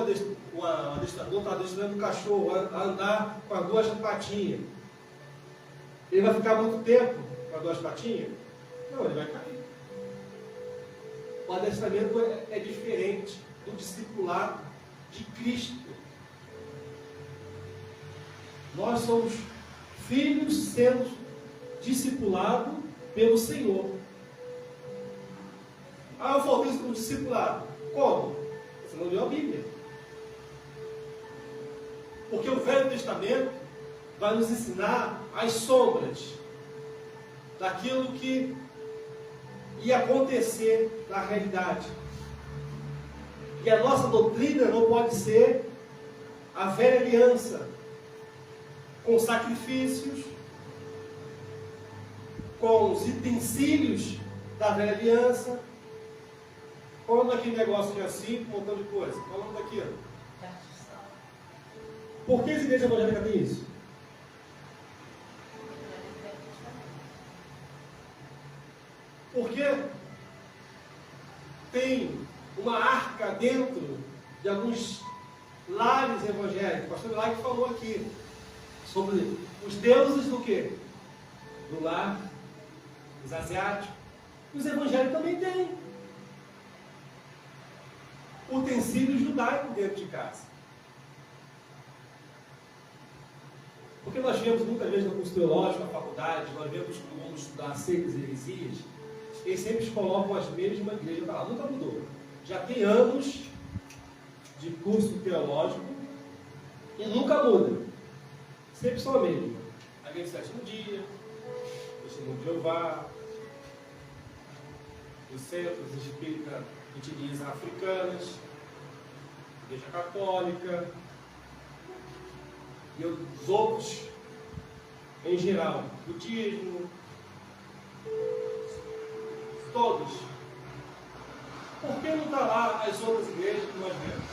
um adestrador está adestrando um cachorro a andar com as duas patinhas. Ele vai ficar muito tempo com as duas patinhas? Não, ele vai cair. O adestramento é diferente do discipulado de Cristo. Nós somos filhos sendo discipulados pelo Senhor. Ah, eu faltei isso como discipulado. Como? Você não leu a Bíblia. Porque o Velho Testamento vai nos ensinar as sombras daquilo que ia acontecer na realidade. E a nossa doutrina não pode ser a velha aliança, com sacrifícios, com os utensílios da velha aliança. Falando daquele negócio que é assim, um montão de coisa. Falando daquilo. Por que as igrejas evangélicas têm isso? Porque tem uma arca dentro de alguns lares evangélicos. O pastor Milagre falou aqui sobre os deuses do quê? Do lar, os asiáticos. Os evangélicos também têm utensílios judaicos dentro de casa. Porque nós vemos muitas vezes no curso teológico, na faculdade, nós vemos quando vamos estudar seitas e heresias, eles sempre colocam as mesmas igrejas para lá. Nunca mudou. Já tem anos de curso teológico e nunca muda. Sempre são a mesma. A igreja do sétimo dia, o testemunho de Jeová, os centros espíritas etnias africanas, igreja católica e os outros em geral, budismo, todos. Por que não está lá as outras igrejas que nós vemos?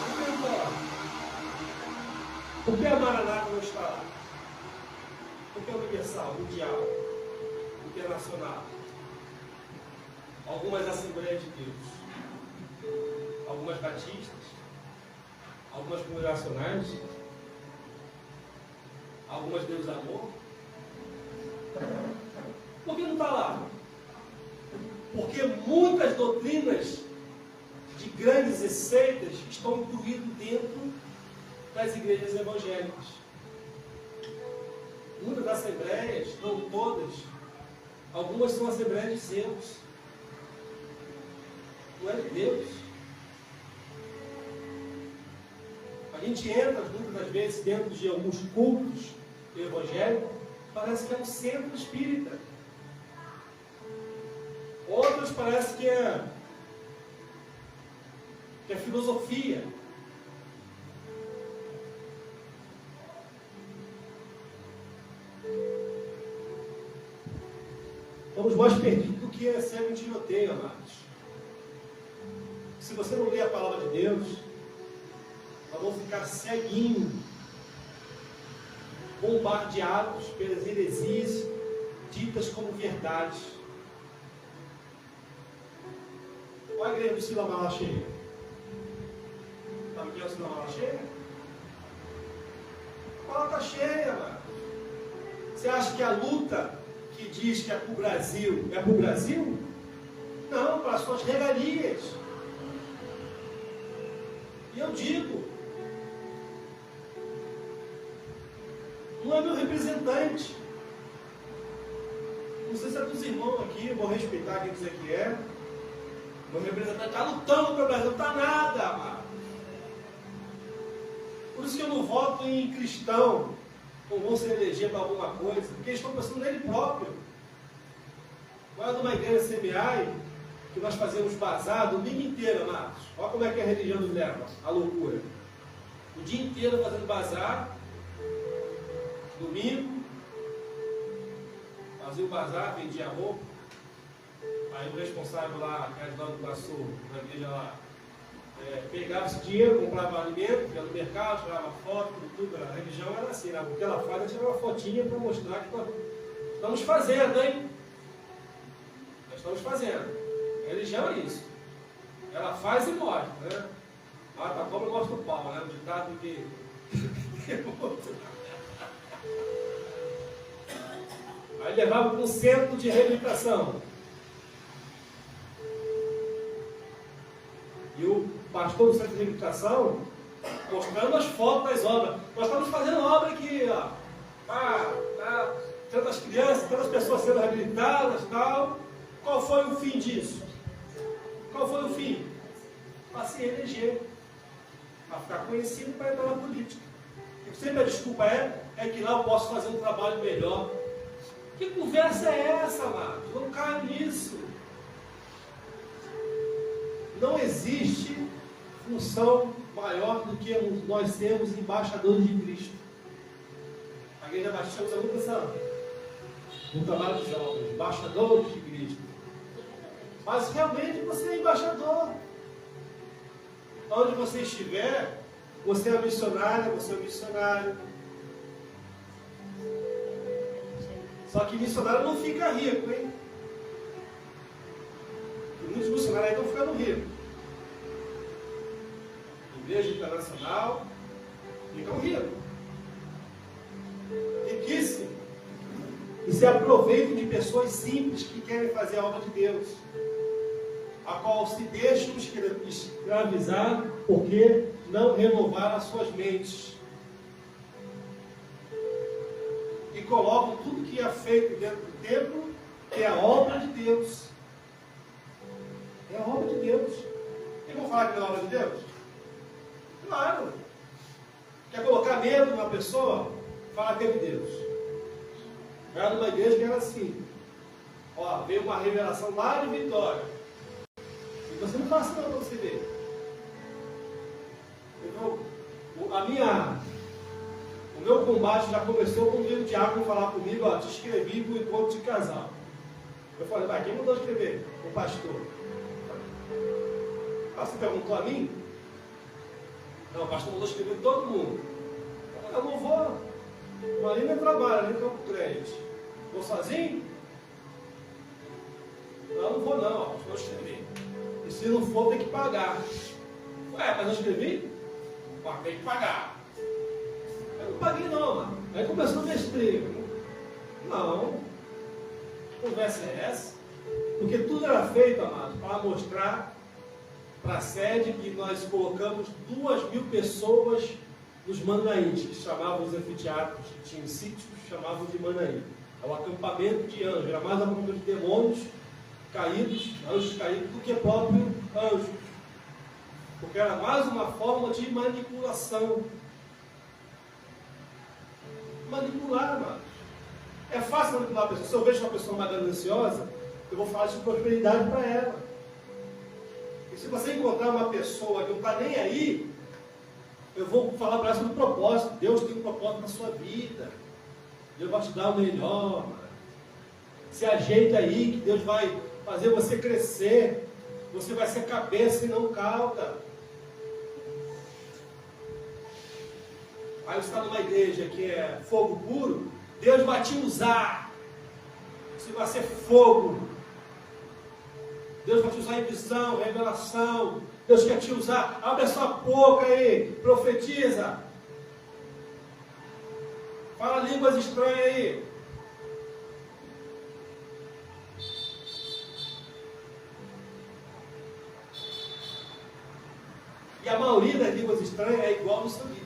Por que não está lá? Por que a Maranata não está lá? Por que a Universal, Mundial, Internacional? Algumas Assembleias de Deus, algumas batistas, algumas congregacionais, algumas Deus Amor. Por que não está lá? Porque muitas doutrinas de grandes seitas estão incluídas dentro das igrejas evangélicas. Muitas das assembleias, não todas, algumas são assembleias de Zeus. Não é de Deus. A gente entra muitas das vezes dentro de alguns cultos evangélicos, parece que é um centro espírita. Outros parece que é que é filosofia. Estamos mais perdidos do que é cego em tiroteio, amados. Se você não lê a palavra de Deus, nós vamos ficar ceguinhos, bombardeados pelas heresias ditas como verdades. Olha a igreja do Silamala cheia. Sabe o que é o Silamala cheia? A palavra está cheia, mano. Você acha que a luta que diz que é para o Brasil, é para o Brasil? Não, para as suas regalias. E eu digo, não é meu representante. Não sei se é dos irmãos aqui, eu vou respeitar quem quiser que é. Meu representante está lutando para o Brasil, não está nada, amado. Por isso que eu não voto em cristão, ou vão se eleger para alguma coisa, porque eles estão pensando nele próprio. Olha numa igreja CMI, que nós fazemos bazar domingo inteiro, amados. Olha como é que a religião nos leva, a loucura. O dia inteiro fazendo bazar, domingo, fazia o bazar, vendia roupa. Aí o responsável lá, que ajudava o pastor na igreja lá, pegava esse dinheiro, comprava alimento, ia no mercado, tirava foto, tudo. A religião era assim, né? O que ela faz é tirar uma fotinha para mostrar que nós estamos fazendo, hein? Nós estamos fazendo. A religião é isso. Ela faz e mostra, né? Mata a cobra e mostra o pau, né? O ditado que... Aí levava para um centro de reabilitação. E o pastor do centro de reabilitação mostrando as fotos das obras. Nós estamos fazendo obra aqui, ó. Tantas crianças, tantas pessoas sendo reabilitadas e tal. Qual foi o fim disso? Qual foi o fim? Para se eleger. Para ficar conhecido para entrar na política. E sempre a desculpa é que lá eu posso fazer um trabalho melhor. Que conversa é essa, mano? Não caio nisso. Não existe função maior do que nós sermos embaixadores de Cristo. A igreja batista usa muito no trabalho dos jovens, embaixadores de Cristo. Mas realmente você é embaixador. Onde você estiver, você é missionária, você é missionário. Só que missionário não fica rico, hein? E muitos missionários aí estão ficando ricos. Igreja internacional, ficam ricos. Riquíssimos. E se aproveitam de pessoas simples que querem fazer a obra de Deus, a qual se deixam escravizar porque não renovaram as suas mentes. E colocam tudo que é feito dentro do templo, que é a obra de Deus. É a obra de Deus. Eu vou falar que não é a obra de Deus? Claro. Quer colocar medo numa pessoa? Fala que é de Deus. Era numa igreja que era assim. Ó, veio uma revelação lá de Vitória. E você não passa não para você ver. Então, o meu combate já começou quando veio o diácono falar comigo, ó, te escrevi para o encontro de casal. Eu falei, vai, quem mandou escrever? O pastor. Ah, você perguntou a mim? Não, o pastor mandou escrever todo mundo. Eu não vou. Marina trabalha ali no Campo Grande. Vou sozinho? Não vou não, eu escrevi. E se não for, tem que pagar. Ué, mas eu escrevi? Tem que pagar. Eu não paguei não, mano. Aí começou a besteira. Não. Que conversa é essa? Porque tudo era feito, amado, para mostrar para a sede que nós colocamos 2.000 pessoas nos Manaíns, que chamavam os anfiteatros, que tinham sítios, chamavam de Manaí. É um acampamento de anjos, era mais um acampamento de demônios caídos, anjos caídos, do que próprio anjos. Porque era mais uma forma de manipulação. Manipular, mano. É fácil manipular a pessoa. Se eu vejo uma pessoa mais gananciosa, eu vou falar de prosperidade para ela. E se você encontrar uma pessoa que não está nem aí, eu vou falar para ela sobre o propósito. Deus tem um propósito na sua vida. Deus vai te dar o melhor. Mano. Se ajeita aí, que Deus vai fazer você crescer. Você vai ser cabeça e não cauda. Aí você está numa igreja que é fogo puro, Deus vai te usar. Você vai ser fogo. Deus vai te usar em visão, revelação. Deus quer te usar. Abre a sua boca aí, profetiza. Fala línguas estranhas aí. E a maioria das línguas estranhas é igual no seu líder.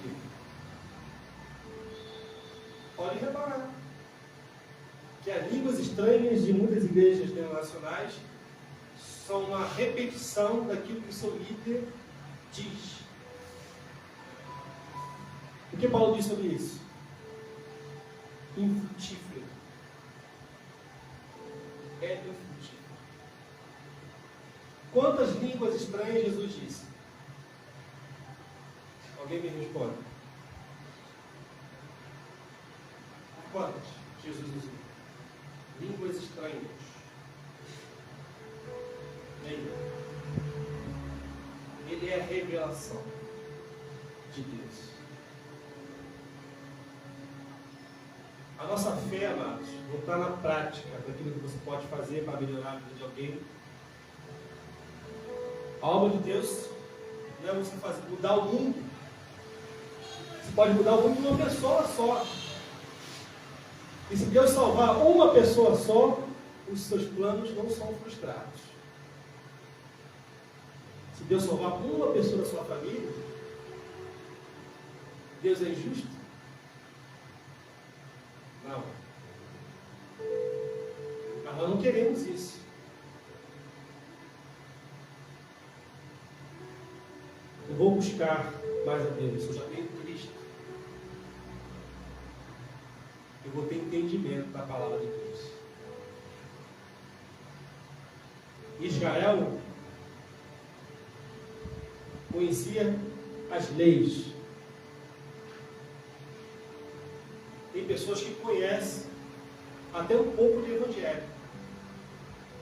Pode reparar que as línguas estranhas de muitas igrejas denominacionais são uma repetição daquilo que o seu líder diz. O que Paulo diz sobre isso? Infrutífero. É infrutífero. Quantas línguas estranhas Jesus disse? Alguém me responde. Quantas Jesus usou? Línguas estranhas. Ele é a revelação de Deus. A nossa fé, amados, não está na prática daquilo que você pode fazer para melhorar a vida de alguém. A obra de Deus não é você mudar o mundo. Você pode mudar o mundo de uma pessoa só. E se Deus salvar uma pessoa só, os seus planos não são frustrados. Se Deus salvar uma pessoa da sua família, Deus é injusto? Não. Mas nós não queremos isso. Eu vou buscar mais a Deus. Eu já tenho Cristo. Eu vou ter entendimento da palavra de Deus. Israel conhecia as leis. Tem pessoas que conhecem até um pouco de evangelho,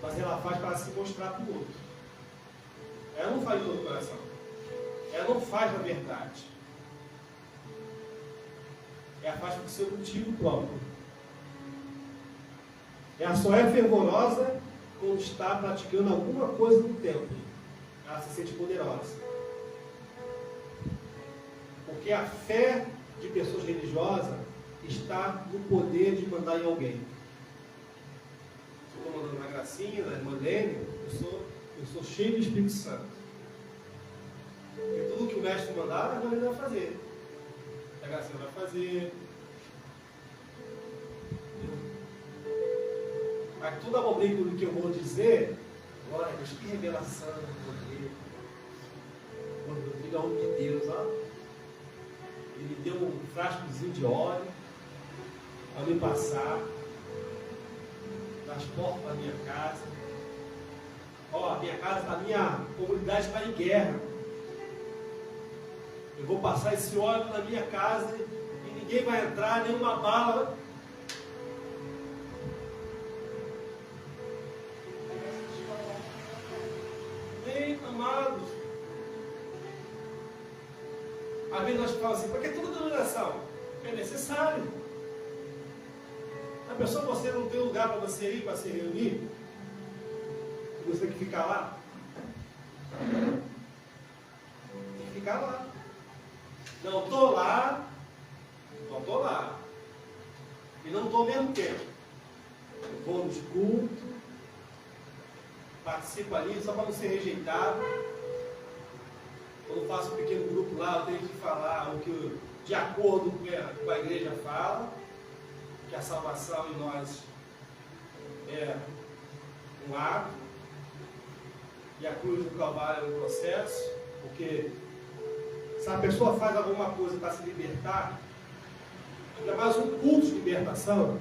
mas ela faz para se mostrar para o outro. Ela não faz do coração. Ela não faz na verdade. Ela faz por seu motivo próprio. Ela só é fervorosa quando está praticando alguma coisa no templo. Ela se sente poderosa. Porque a fé de pessoas religiosas está no poder de mandar em alguém. Se eu estou mandando na Gracinha, na irmã Lene, eu sou cheio do Espírito Santo. E tudo que o mestre mandar, a Gracinha vai fazer. A Gracinha vai fazer. Mas toda a abobrinha que eu vou dizer, glória a Deus, que revelação do poder. Quando eu digo a homem de Deus, ó. Ele deu um frascozinho de óleo a me passar nas portas da minha casa. Ó, a minha casa, a minha comunidade está em guerra. Eu vou passar esse óleo na minha casa e ninguém vai entrar, nenhuma bala. Bem, amados. Às vezes nós falamos assim, porque toda denominação é necessário. A pessoa, você não tem lugar para você ir, para se reunir, e você tem que ficar lá. Tem que ficar lá. Não estou lá, não estou lá. E não estou ao mesmo tempo. Eu vou nos cultos, participo ali, só para não ser rejeitado. Quando faço um pequeno grupo lá, eu tenho que falar o que, de acordo com a igreja fala, que a salvação em nós é um ato, e a cruz do Calvário é um processo, porque se a pessoa faz alguma coisa para se libertar, ainda mais um culto de libertação,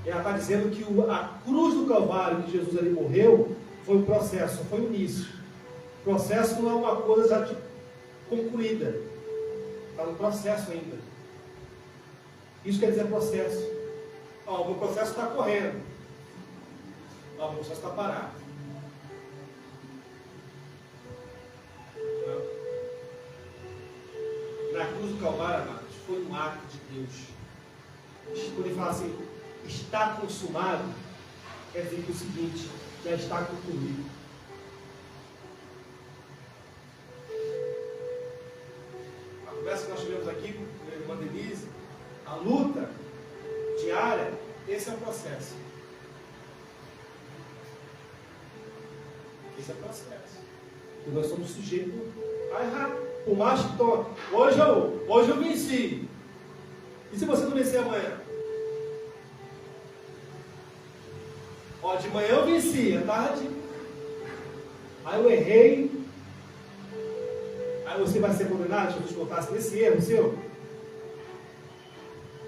ela está dizendo que a cruz do Calvário que Jesus ali morreu foi um processo, foi um início. Processo não é uma coisa já concluída. Está no processo ainda. Isso quer dizer processo. O meu processo está correndo. O meu processo está parado. Na cruz do Calvário, amados, foi um ato de Deus. Quando ele fala assim, está consumado, quer dizer que é o seguinte, já está concluído. A conversa que nós tivemos aqui com a irmã Denise, a luta diária, esse é o processo. Esse é o processo. E nós somos sujeitos a errar. Por mais que hoje eu venci. E se você não vencer amanhã? De manhã eu venci, à tarde. Aí eu errei. Aí você vai ser condenado se Jesus voltasse nesse erro seu?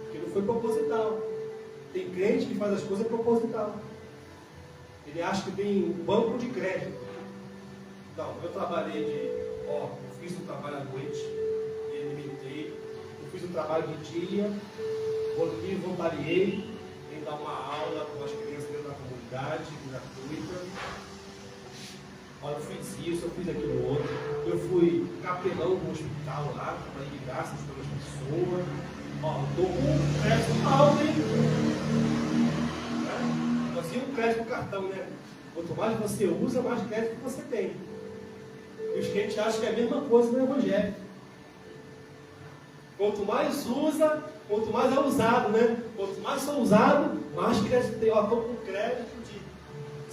Porque não foi proposital. Tem crente que faz as coisas proposital. Ele acha que tem um banco de crédito. Não, eu trabalhei eu fiz um trabalho à noite, me alimentei, eu fiz um trabalho de dia, me voluntariei em dar uma aula com as crianças dentro da comunidade, gratuita. Eu fiz isso, eu fiz aquilo outro. Eu fui capelão no hospital lá, trabalhei de graça pelas pessoas. Estou com um crédito alto, hein? Assim, um crédito no cartão, né? Quanto mais você usa, mais crédito você tem. E os crentes acham que é a mesma coisa no Evangelho. Quanto mais usa, quanto mais é usado, né? Quanto mais sou usado, mais crédito tem. Estou com crédito de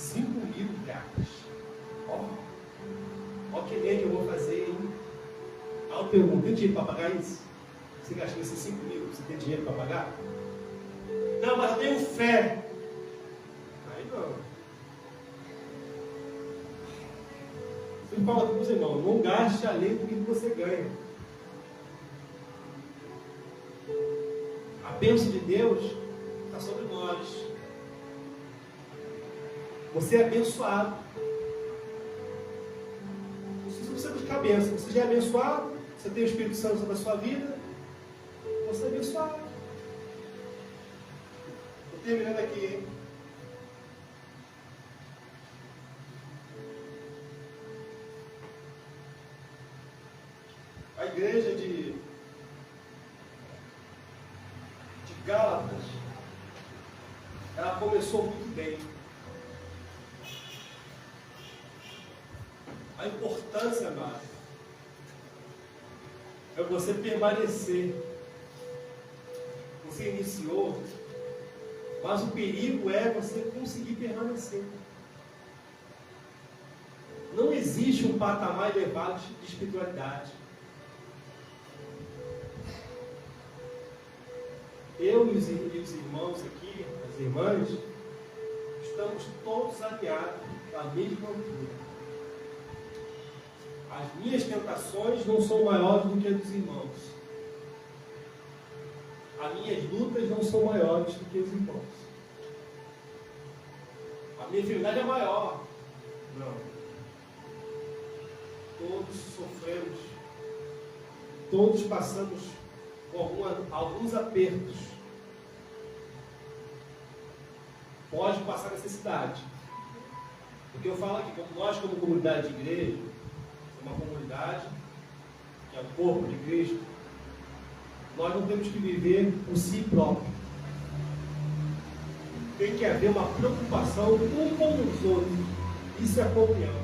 5 mil reais. Olha que nem que eu vou fazer, hein? Aí eu pergunto, tem dinheiro para pagar isso? Você gastou esses 5 mil, você tem dinheiro para pagar? Não, mas eu tenho fé. Aí não. Ele fala para os irmãos, não gaste além do que você ganha. A bênção de Deus está sobre nós. Você é abençoado. Você não precisa buscar a bênção. Você já é abençoado, você tem o Espírito Santo sobre a sua vida, você é abençoado. Estou terminando aqui, hein? A igreja de Gálatas, ela começou muito bem. A importância, amado, é você permanecer. Você iniciou, mas o perigo é você conseguir permanecer. Não existe um patamar elevado de espiritualidade. Eu e os irmãos aqui, as irmãs, estamos todos alinhados na mesma altura. As minhas tentações não são maiores do que as dos irmãos. As minhas lutas não são maiores do que os irmãos. A minha enfermidade é maior. Não. Todos sofremos. Todos passamos por alguns apertos. Pode passar necessidade. Porque eu falo aqui, nós como comunidade de igreja, uma comunidade, que é o corpo de Cristo, nós não temos que viver por si próprio. Tem que haver uma preocupação um com os outros. Isso é comunhão.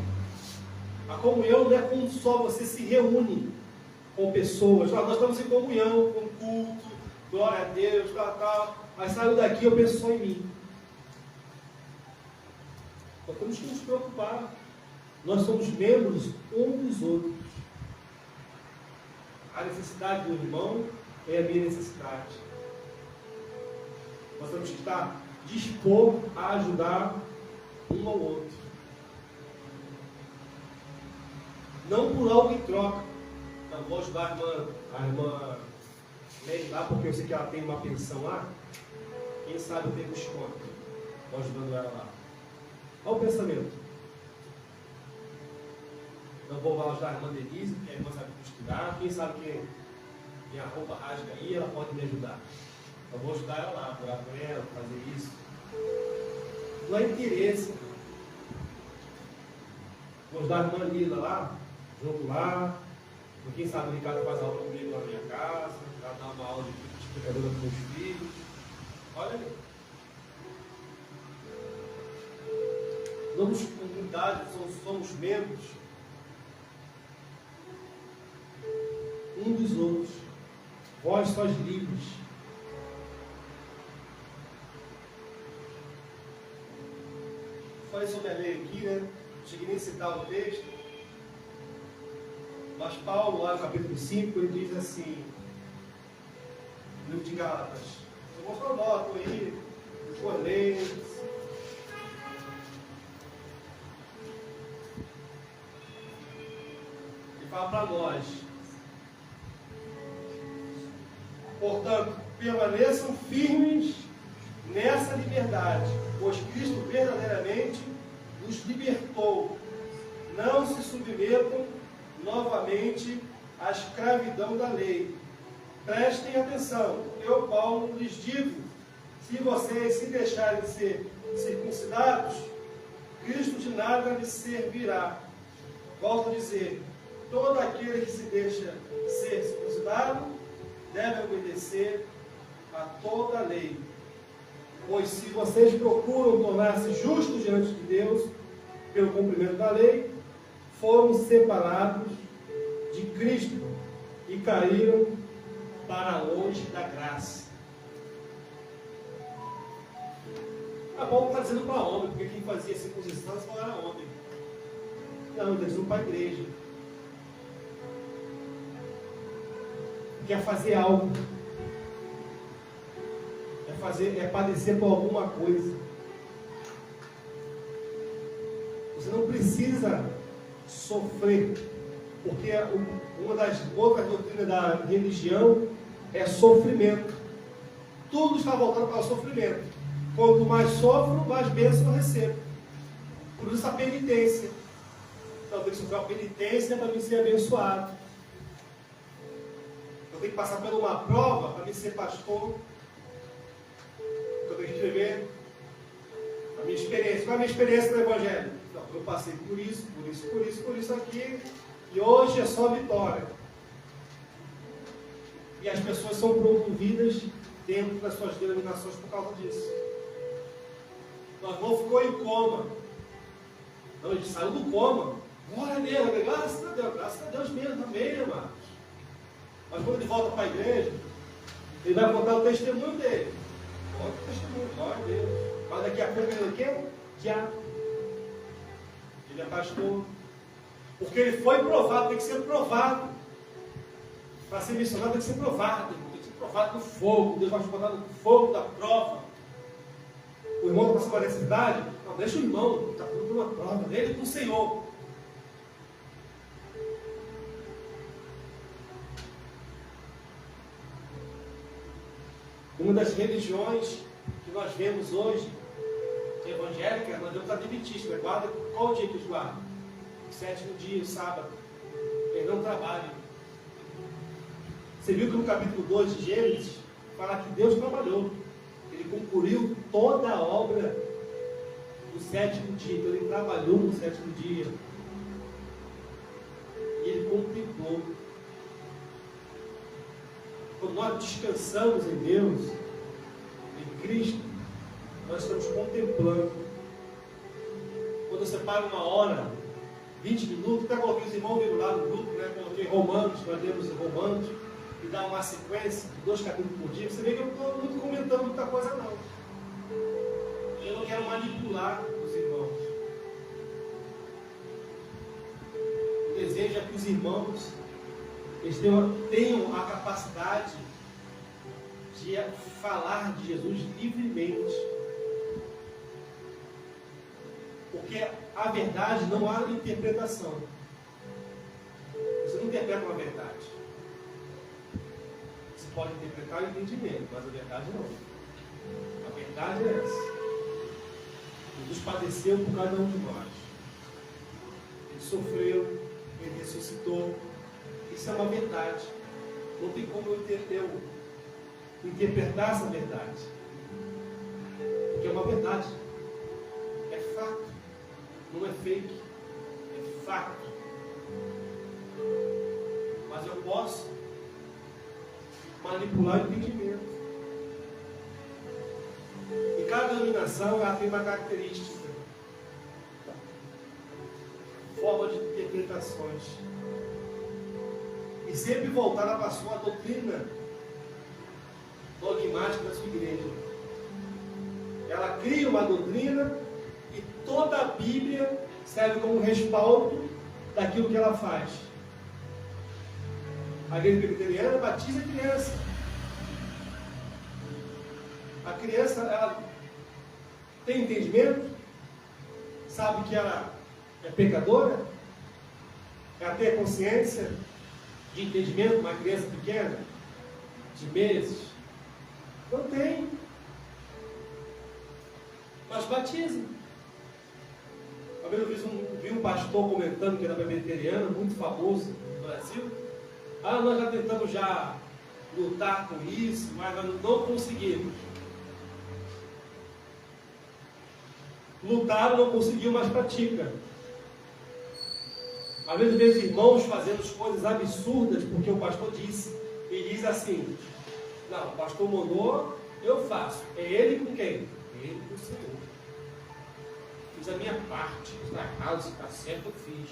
A comunhão não é quando só você se reúne com pessoas. Nós estamos em comunhão, com culto, glória a Deus, tal. Mas saiu daqui, eu penso só em mim. Nós temos que nos preocupar. Nós somos membros uns dos outros. A necessidade do irmão é a minha necessidade. Nós temos que estar dispostos a ajudar um ao outro. Não por algo em troca. Não, vou ajudar a irmã Lei lá, porque eu sei que ela tem uma pensão lá. Quem sabe eu tenho desconto. Estou ajudando ela lá. Olha o pensamento. Não vou ajudar a irmã Denise, porque a irmã sabe costurar. Quem sabe que minha roupa rasga aí, ela pode me ajudar. Eu vou ajudar ela lá, orar por ela, fazer isso. Não é interesse. Vou ajudar a irmã Lila lá, junto lá. Quem sabe o Ricardo faz aula comigo lá na minha casa, já dá uma aula de multiplicadora para os meus filhos. Olha aí. Somos comunidade, somos membros um dos outros. Vós sois livres. Falei sobre a lei aqui, né? Não cheguei nem a citar o texto. Mas Paulo, lá no capítulo 5, ele diz assim, no livro de Gálatas, eu mostro a nota aí, os coletes. Ele fala para nós, portanto, permaneçam firmes nessa liberdade, pois Cristo verdadeiramente nos libertou. Não se submetam novamente à escravidão da lei. Prestem atenção, eu, Paulo, lhes digo, se vocês se deixarem de ser circuncidados, Cristo de nada lhes servirá. Volto a dizer, todo aquele que se deixa ser circuncidado deve obedecer a toda a lei. Pois se vocês procuram tornar-se justos diante de Deus pelo cumprimento da lei, foram separados de Cristo e caíram para longe da graça. A Paulo está dizendo para homem, porque quem fazia circuncisão só era homem. Não, ele está dizendo para a igreja. Quer fazer algo. É padecer por alguma coisa. Você não precisa sofrer, porque uma das outras doutrinas da religião é sofrimento. Tudo está voltado para o sofrimento. Quanto mais sofro, mais bênção eu recebo. Por isso a penitência. Então eu tenho que sofrer uma penitência para me ser abençoado. Eu tenho que passar por uma prova para me ser pastor. Eu tenho que escrever a minha experiência. Qual é a minha experiência no Evangelho? Não, eu passei por isso aqui, e hoje é só vitória. E as pessoas são promovidas dentro das suas denominações por causa disso. Meu irmão ficou em coma. Não, ele saiu do coma. Glória a Deus, graças a Deus mesmo, amém, irmão. Mas quando ele volta para a igreja, ele vai contar o testemunho dele. Conta o testemunho, glória a Deus. Mas daqui a pouco ele é o quê? Diabo. Ele é pastor. Porque ele foi provado, tem que ser provado. Para ser missionário tem que ser provado. Tem que ser provado no fogo. Deus vai te botar no fogo da prova. O irmão está passando uma necessidade? Não, deixa o irmão, está por uma prova dele com o Senhor. Uma das religiões que nós vemos hoje, evangélica, nós vemos adventistas, né? Guarda, qual o dia que eles guardam? O 7º dia, o sábado. Eles não trabalham. Você viu que no capítulo 2 de Gênesis, fala que Deus trabalhou. Ele concluiu toda a obra do 7º dia. Então ele trabalhou no 7º dia. E ele contemplou. Quando nós descansamos em Deus, em Cristo, nós estamos contemplando. Quando você para uma hora, 20 minutos, até coloquei os irmãos vindo lá no grupo, né? Coloquei Romanos, nós lemos Romanos, e dá uma sequência de 2 capítulos por dia. Você vê que eu não estou muito comentando muita coisa, não. Eu não quero manipular os irmãos. O desejo é que os irmãos eles tenham a capacidade de falar de Jesus livremente. Porque a verdade não há interpretação. Você não interpreta uma verdade. Você pode interpretar o entendimento, mas a verdade não. A verdade é essa. Jesus padeceu por cada um de nós. Ele sofreu, Ele ressuscitou. Isso é uma verdade. Não tem como eu interpretar essa verdade. Porque é uma verdade. É fato. Não é fake. É fato. Mas eu posso manipular o entendimento. E cada denominação ela tem uma característica, forma de interpretações. E sempre voltada para a sua doutrina dogmática da sua igreja. Ela cria uma doutrina e toda a Bíblia serve como respaldo daquilo que ela faz. A igreja presbiteriana batiza a criança. A criança, ela tem entendimento, sabe que ela é pecadora, ela tem a consciência de entendimento, uma criança pequena, de meses. Não tem. Mas batiza. Uma vez eu vi um pastor comentando que era presbiteriano, muito famoso no Brasil. Nós já tentamos lutar com isso, mas não conseguimos. Lutaram, não conseguiu, mas pratica. Às vezes vejo irmãos fazendo coisas absurdas porque o pastor disse. E diz assim: não, o pastor mandou, eu faço. É ele com quem? Ele com o Senhor. Fiz a minha parte. Se está errado, se está certo, eu fiz.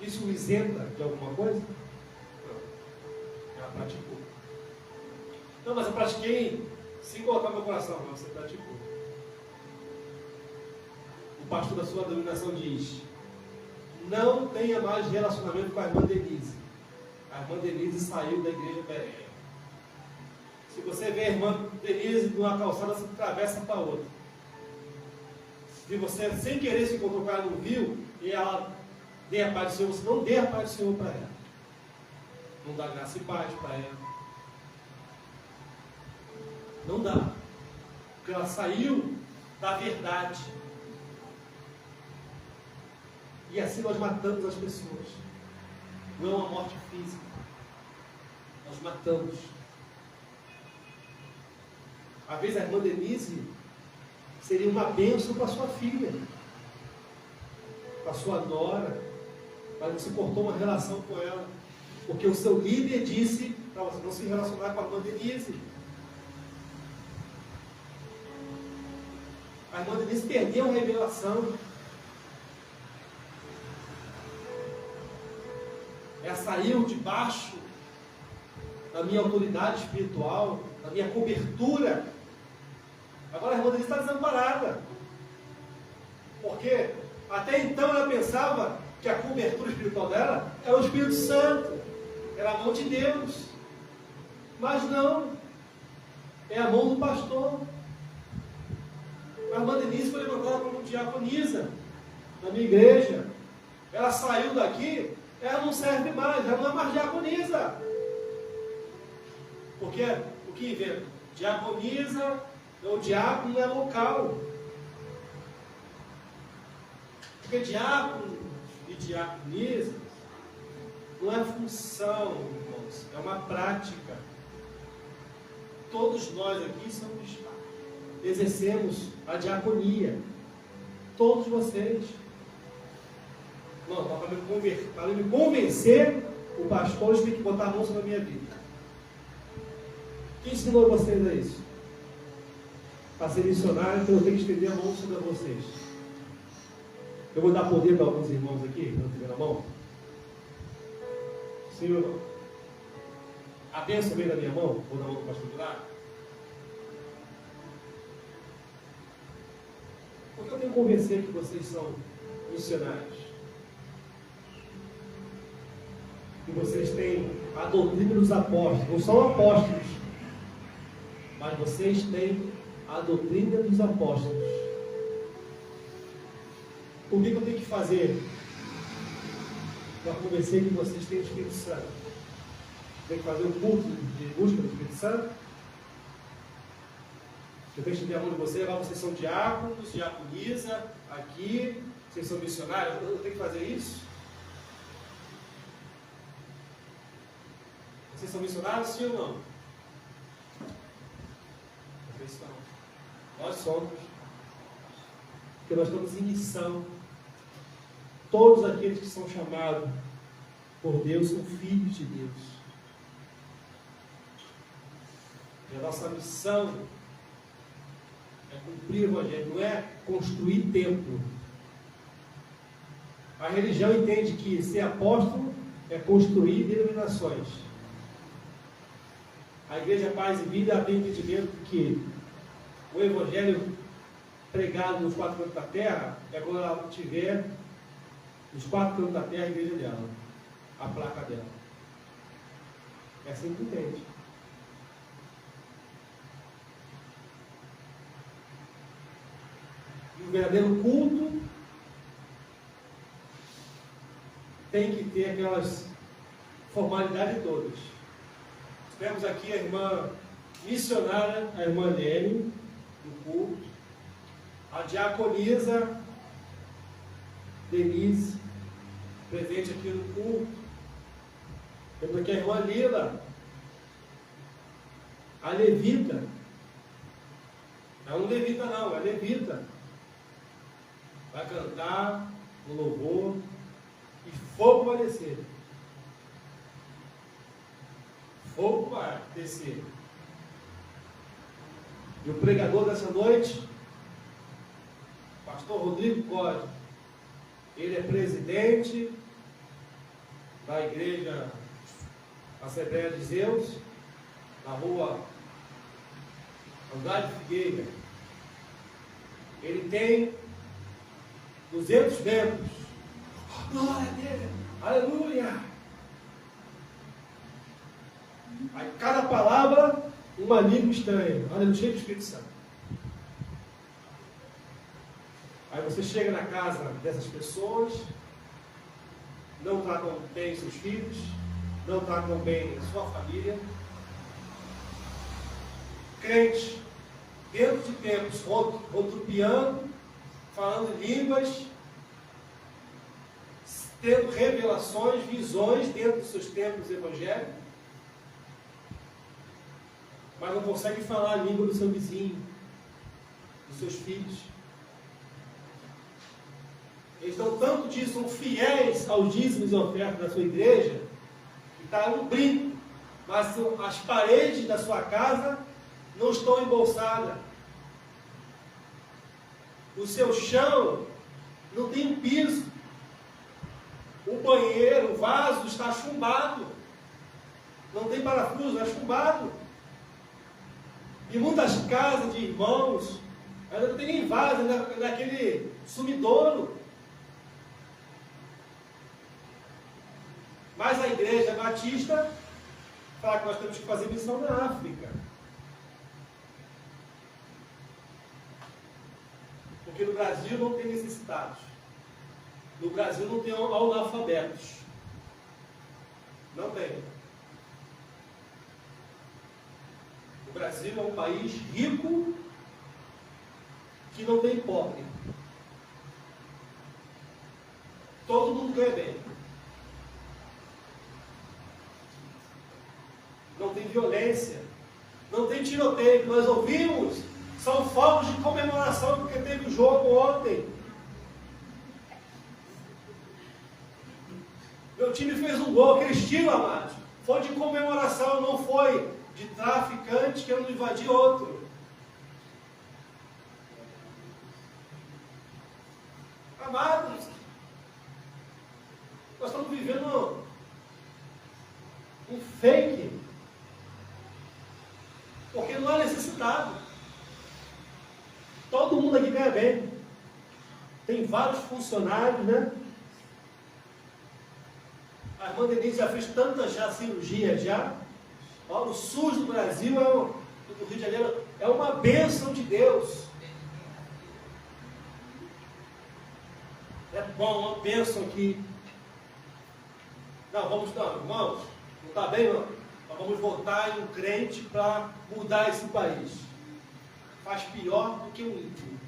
Isso me isenta de alguma coisa? Não. Ela praticou. Não, mas eu pratiquei sem colocar meu coração. Não, você praticou. O pastor da sua denominação diz: não tenha mais relacionamento com a irmã Denise. A irmã Denise saiu da igreja Bereia. Se você vê a irmã Denise numa calçada, você atravessa para outra. Se você sem querer se encontrou com ela, não viu, e ela dê a paz do Senhor, você não dê a paz do Senhor para ela. Não dá graça e paz para ela. Não dá. Porque ela saiu da verdade. E assim nós matamos as pessoas. Não é uma morte física. Nós matamos. Às vezes a irmã Denise seria uma bênção para sua filha, para sua nora, mas você cortou uma relação com ela. Porque o seu líder disse para você não se relacionar com a irmã Denise. A irmã Denise perdeu a revelação. Ela saiu debaixo da minha autoridade espiritual, da minha cobertura. Agora a irmã Denise está desamparada. Porque até então ela pensava que a cobertura espiritual dela era o Espírito Santo, era a mão de Deus. Mas não, é a mão do pastor. A irmã Denise foi levantada como diaconisa na minha igreja. Ela saiu daqui, ela não serve mais, ela não é mais diaconisa. Porque o que inventa? Diaconisa, ou diácono é local. Porque diácono e diaconisa não é função, irmãos, é uma prática. Todos nós aqui exercemos a diaconia. Todos vocês. Não, para me convencer, o pastor tem que botar a mão sobre a minha vida. Quem ensinou vocês a isso? Para ser missionário, então eu tenho que estender a mão sobre vocês. Eu vou dar poder para alguns irmãos aqui, na primeira mão. Senhor, a bênção vem da minha mão, ou da mão do pastor de lá? Porque eu tenho que convencer que vocês são missionários. Que vocês têm a doutrina dos apóstolos. Não são apóstolos, mas vocês têm a doutrina dos apóstolos. O que eu tenho que fazer para convencer que vocês têm o Espírito Santo? Tem que fazer um culto de busca do Espírito Santo? Eu tenho que estender a mão de vocês. Agora vocês são diáconos, diaconisa, aqui. Vocês são missionários? Eu tenho que fazer isso? Vocês são missionários, sim ou não? Vocês são. Nós somos. Porque nós estamos em missão. Todos aqueles que são chamados por Deus são filhos de Deus. E a nossa missão é cumprir o Evangelho, não é construir templo. A religião entende que ser apóstolo é construir denominações. A Igreja Paz e Vida tem entendimento que o Evangelho pregado nos 4 cantos da terra é quando ela tiver nos 4 cantos da terra a igreja dela, a placa dela. É assim que entende. E o verdadeiro culto tem que ter aquelas formalidades todas. Temos aqui a irmã missionária, a irmã Lene, no culto, a diaconisa Denise, presente aqui no culto. Temos aqui a irmã Lila, a levita. Não é um levita não, é levita. Vai cantar no louvor e fogo vai descer. Fogo vai descer. E o pregador dessa noite, pastor Rodrigo Código, ele é presidente da igreja Assembleia de Deus, na rua Andrade Figueira. Ele tem 200 membros. Glória a Deus! Aleluia! Aí cada palavra, uma língua estranha. Aleluia, cheio do Espírito Santo. Aí você chega na casa dessas pessoas, não tratam bem seus filhos, não tratam bem sua família. Crente, dentro de tempos, rodopiando, falando línguas, tendo revelações, visões dentro dos seus tempos evangélicos, mas não consegue falar a língua do seu vizinho, dos seus filhos. Eles estão tanto disso, são fiéis aos dízimos e ofertas da sua igreja, que está um brinco, mas as paredes da sua casa não estão embolsadas. O seu chão não tem um piso. O banheiro, o vaso está chumbado. Não tem parafuso, é chumbado. E muitas casas de irmãos, ainda não tem nem vaso, ainda naquele sumidouro. Mas a igreja batista fala que nós temos que fazer missão na África. Porque no Brasil não tem necessitados. No Brasil não tem analfabetos. Não tem. O Brasil é um país rico que não tem pobre. Todo mundo ganha bem. Não tem violência. Não tem tiroteio. Nós ouvimos. São fogos de comemoração porque teve o jogo ontem. Meu time fez um gol, aquele estilo, amados. Foi de comemoração, não foi de traficante querendo invadir outro. Amados, nós estamos vivendo um fake. Porque não há necessidade. Todo mundo aqui ganha bem. Tem vários funcionários, né? A irmã Denise já fez tantas cirurgias já. Ó, o SUS do Brasil, do Rio de Janeiro, é uma bênção de Deus. É bom, uma bênção aqui. Não, irmãos, não está bem, não. Nós vamos votar em um crente para mudar esse país. Faz pior do que o ímpio.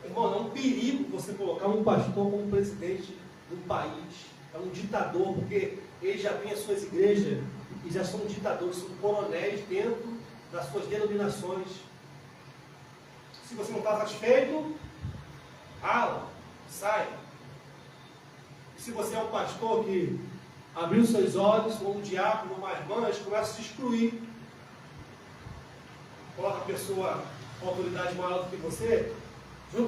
Irmão, é um perigo você colocar um pastor como presidente do país. É um ditador, porque ele já tem as suas igrejas e já são ditadores, são coronéis dentro das suas denominações. Se você não está satisfeito, rala, sai. E se você é um pastor que abriu seus olhos, ou um diácono, ou uma irmã, eles começam a se excluir. Coloca a pessoa com autoridade maior do que você.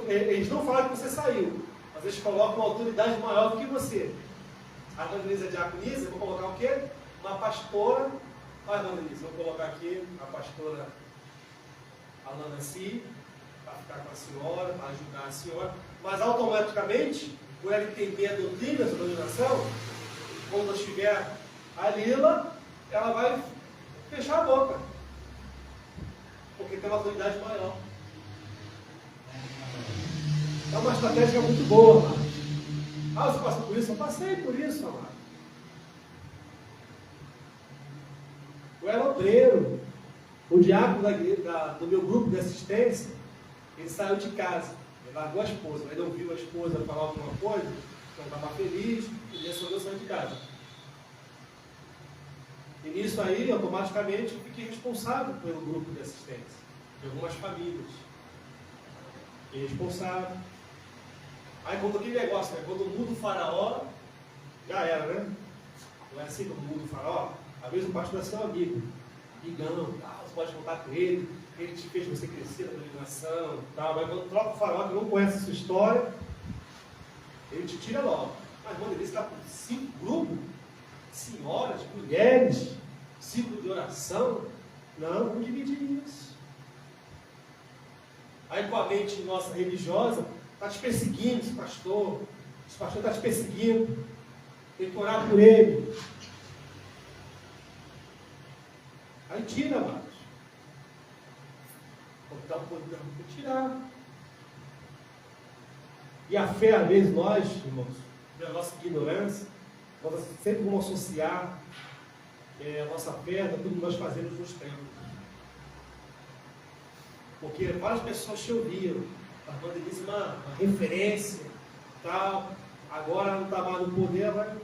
Eles não falam que você saiu, mas eles colocam uma autoridade maior do que você. A irmã Denise é diaconisa, vou colocar o quê? Uma pastora. Olha, irmã Denise, vou colocar aqui a pastora Alana Si, para ficar com a senhora, para ajudar a senhora. Mas automaticamente, por ela entender a doutrina da dominação, quando estiver a Lila, ela vai fechar a boca. Porque tem uma autoridade maior. É uma estratégia muito boa, amado. Ah, você passou por isso? Eu passei por isso, amado. Eu era obreiro. O diácono do meu grupo de assistência, ele saiu de casa. Ele largou a esposa. Ele ouviu a esposa falar alguma coisa, não estava feliz, e resolveu sair de casa. E nisso aí, automaticamente, eu fiquei responsável pelo grupo de assistência, de algumas famílias. Fiquei responsável. Aí quando aquele negócio, né? Quando muda o faraó, já era, né? Não é assim quando muda o faraó? Às vezes o pastor é seu amigo, amigão, tal, você pode contar com ele te fez você crescer na dominação, tal. Mas quando troca o faraó, que não conhece a sua história, ele te tira logo. Mas mano, ele está com 5 grupos, senhoras, mulheres, ciclo de oração. Não, vamos dividir isso. Aí com a mente nossa religiosa, está te perseguindo esse pastor está te perseguindo, tem que orar por ele. Aí tira, amados. Então, podemos tirar. E a fé, às vezes, nós, irmãos, pela nossa ignorância, nós sempre vamos associar a nossa fé a tudo que nós fazemos nos templos. Porque várias pessoas te ouviram. A irmã Denise, uma referência, tal. Agora não está mais no poder, vai.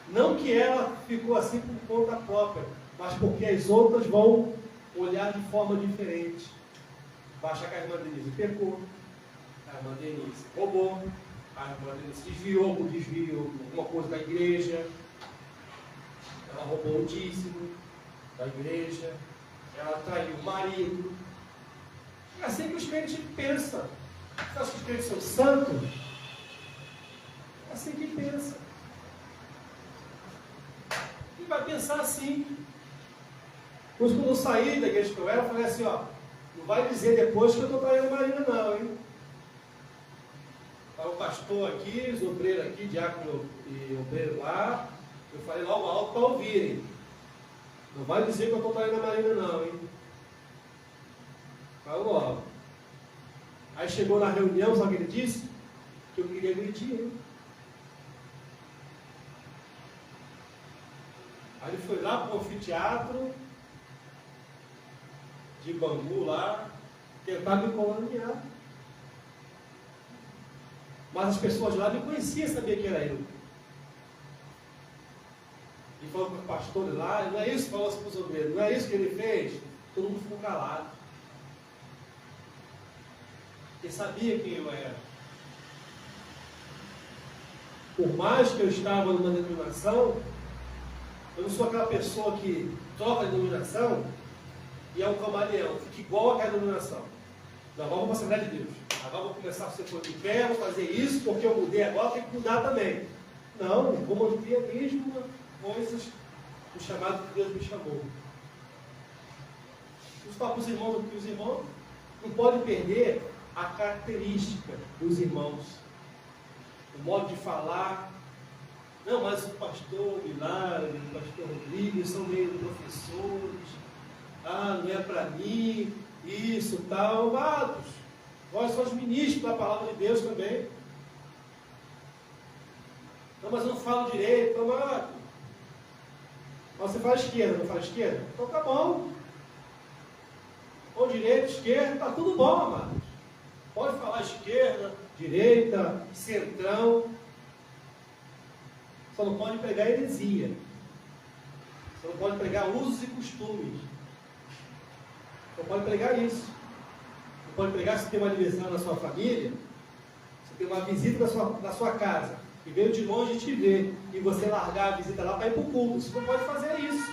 Não que ela ficou assim por conta própria, mas porque as outras vão olhar de forma diferente. Vai achar que a irmã Denise pecou, a irmã Denise roubou, a irmã Denise desviou alguma coisa da igreja, ela roubou o dízimo da igreja, ela traiu o marido. É assim que os crentes pensam. Você acha que os crentes são santos? É assim que pensa. E vai pensar assim. Por isso, quando eu saí da igreja que eu era, eu falei assim, ó, não vai dizer depois que eu estou traindo a Marina, não, hein? Para o pastor aqui, os obreiros aqui, diácono e obreiro lá, eu falei logo alto para ouvirem. Não vai dizer que eu estou traindo a Marina, não, hein? Falou logo. Aí chegou na reunião, sabe o que ele disse? Que eu queria agredir ele. Aí ele foi lá para o anfiteatro de Bangu lá, tentar me caluniar. Mas as pessoas lá me conheciam, sabiam que era eu. E falou para o pastor lá, não é isso que falou assim para os obreiros, não é isso que ele fez? Todo mundo ficou calado. Porque sabia quem eu era. Por mais que eu estava numa denominação, eu não sou aquela pessoa que troca de denominação e é um camaleão, fica igual àquela denominação. Não, agora vou para a Assembleia de Deus. Agora vou começar a ser coisa de pé, vou fazer isso, porque eu mudei agora, tem que mudar também. Não, vou manter a mesma coisa do chamado que Deus me chamou. Os papos irmãos, porque os irmãos não podem perder a característica dos irmãos. O modo de falar. Não, mas o pastor Milagre, o pastor Rodrigues são meio professores. Ah, não é para mim, isso, tal. Amados, nós somos ministros da palavra de Deus também. Não, mas eu não falo direito, amado. Mas você fala esquerda, não fala esquerda? Então tá bom. Ou direito, esquerda, tá tudo bom, amado. Pode falar esquerda, direita, centrão. Só não pode pregar heresia. Só não pode pregar usos e costumes. Só pode pregar isso. Não pode pregar se tem uma aniversário na sua família, se tem uma visita na sua casa, e veio de longe te ver, e você largar a visita lá para ir para o culto. Você não pode fazer isso.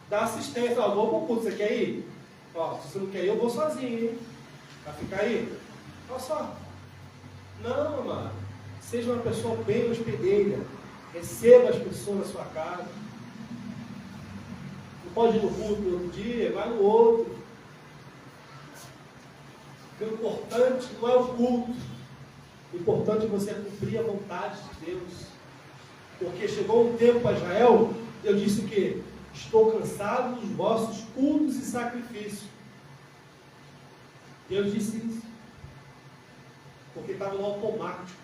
Dá assistência, ó, vou para o culto, você quer ir? Ó, se você não quer ir, eu vou sozinho, hein? Vai ficar aí? Olha só. Não, amado. Seja uma pessoa bem hospedeira. Receba as pessoas na sua casa. Não pode ir no culto no outro dia, vai no outro. O importante não é o culto. O importante é você cumprir a vontade de Deus. Porque chegou um tempo para Israel, eu disse o quê? Estou cansado dos vossos cultos e sacrifícios. Deus disse isso. Porque estava no automático.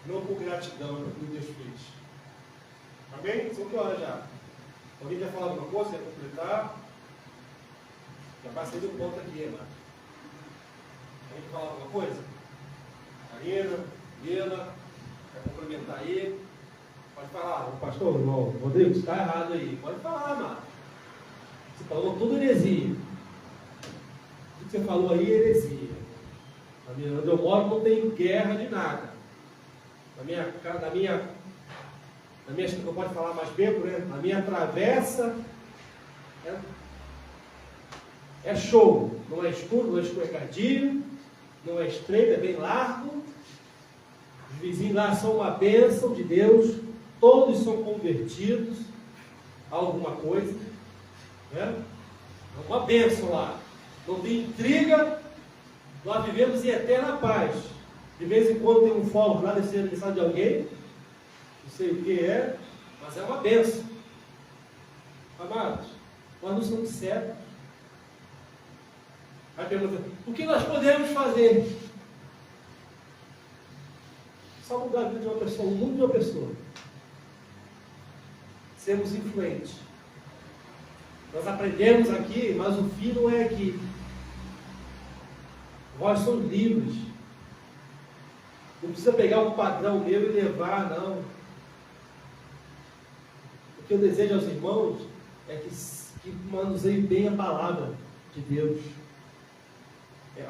Não por gratidão pelo que Deus fez. Amém? São que horas já? Alguém quer falar alguma coisa? Quer completar? Já passei do ponto aqui, mano. Alguém quer falar alguma coisa? Karina, Liana, quer complementar aí? Pode falar. O pastor, irmão Rodrigo, está errado aí. Pode falar, mano. Você falou tudo heresia. O que você falou aí é heresia. Onde eu moro não tem guerra de nada. Na minha, não pode falar mais beco, né? Na minha travessa é show. Não é escuro, não é escorregadio, não é estreito, é bem largo. Os vizinhos lá são uma bênção de Deus. Todos são convertidos a alguma coisa. Né? É uma bênção lá. Não tem intriga. Nós vivemos em eterna paz. De vez em quando tem um fogo lá, deve ser aniversário de alguém. Não sei o que é, mas é uma bênção. Amados, nós não somos cegos. Aí pergunta, o que nós podemos fazer? Só mudar a vida de uma pessoa, o mundo de uma pessoa. Sermos influentes. Nós aprendemos aqui, mas o fim não é aqui. Vós sois livres. Não precisa pegar um padrão meu e levar, não. O que eu desejo aos irmãos é que manuseiem bem a palavra de Deus.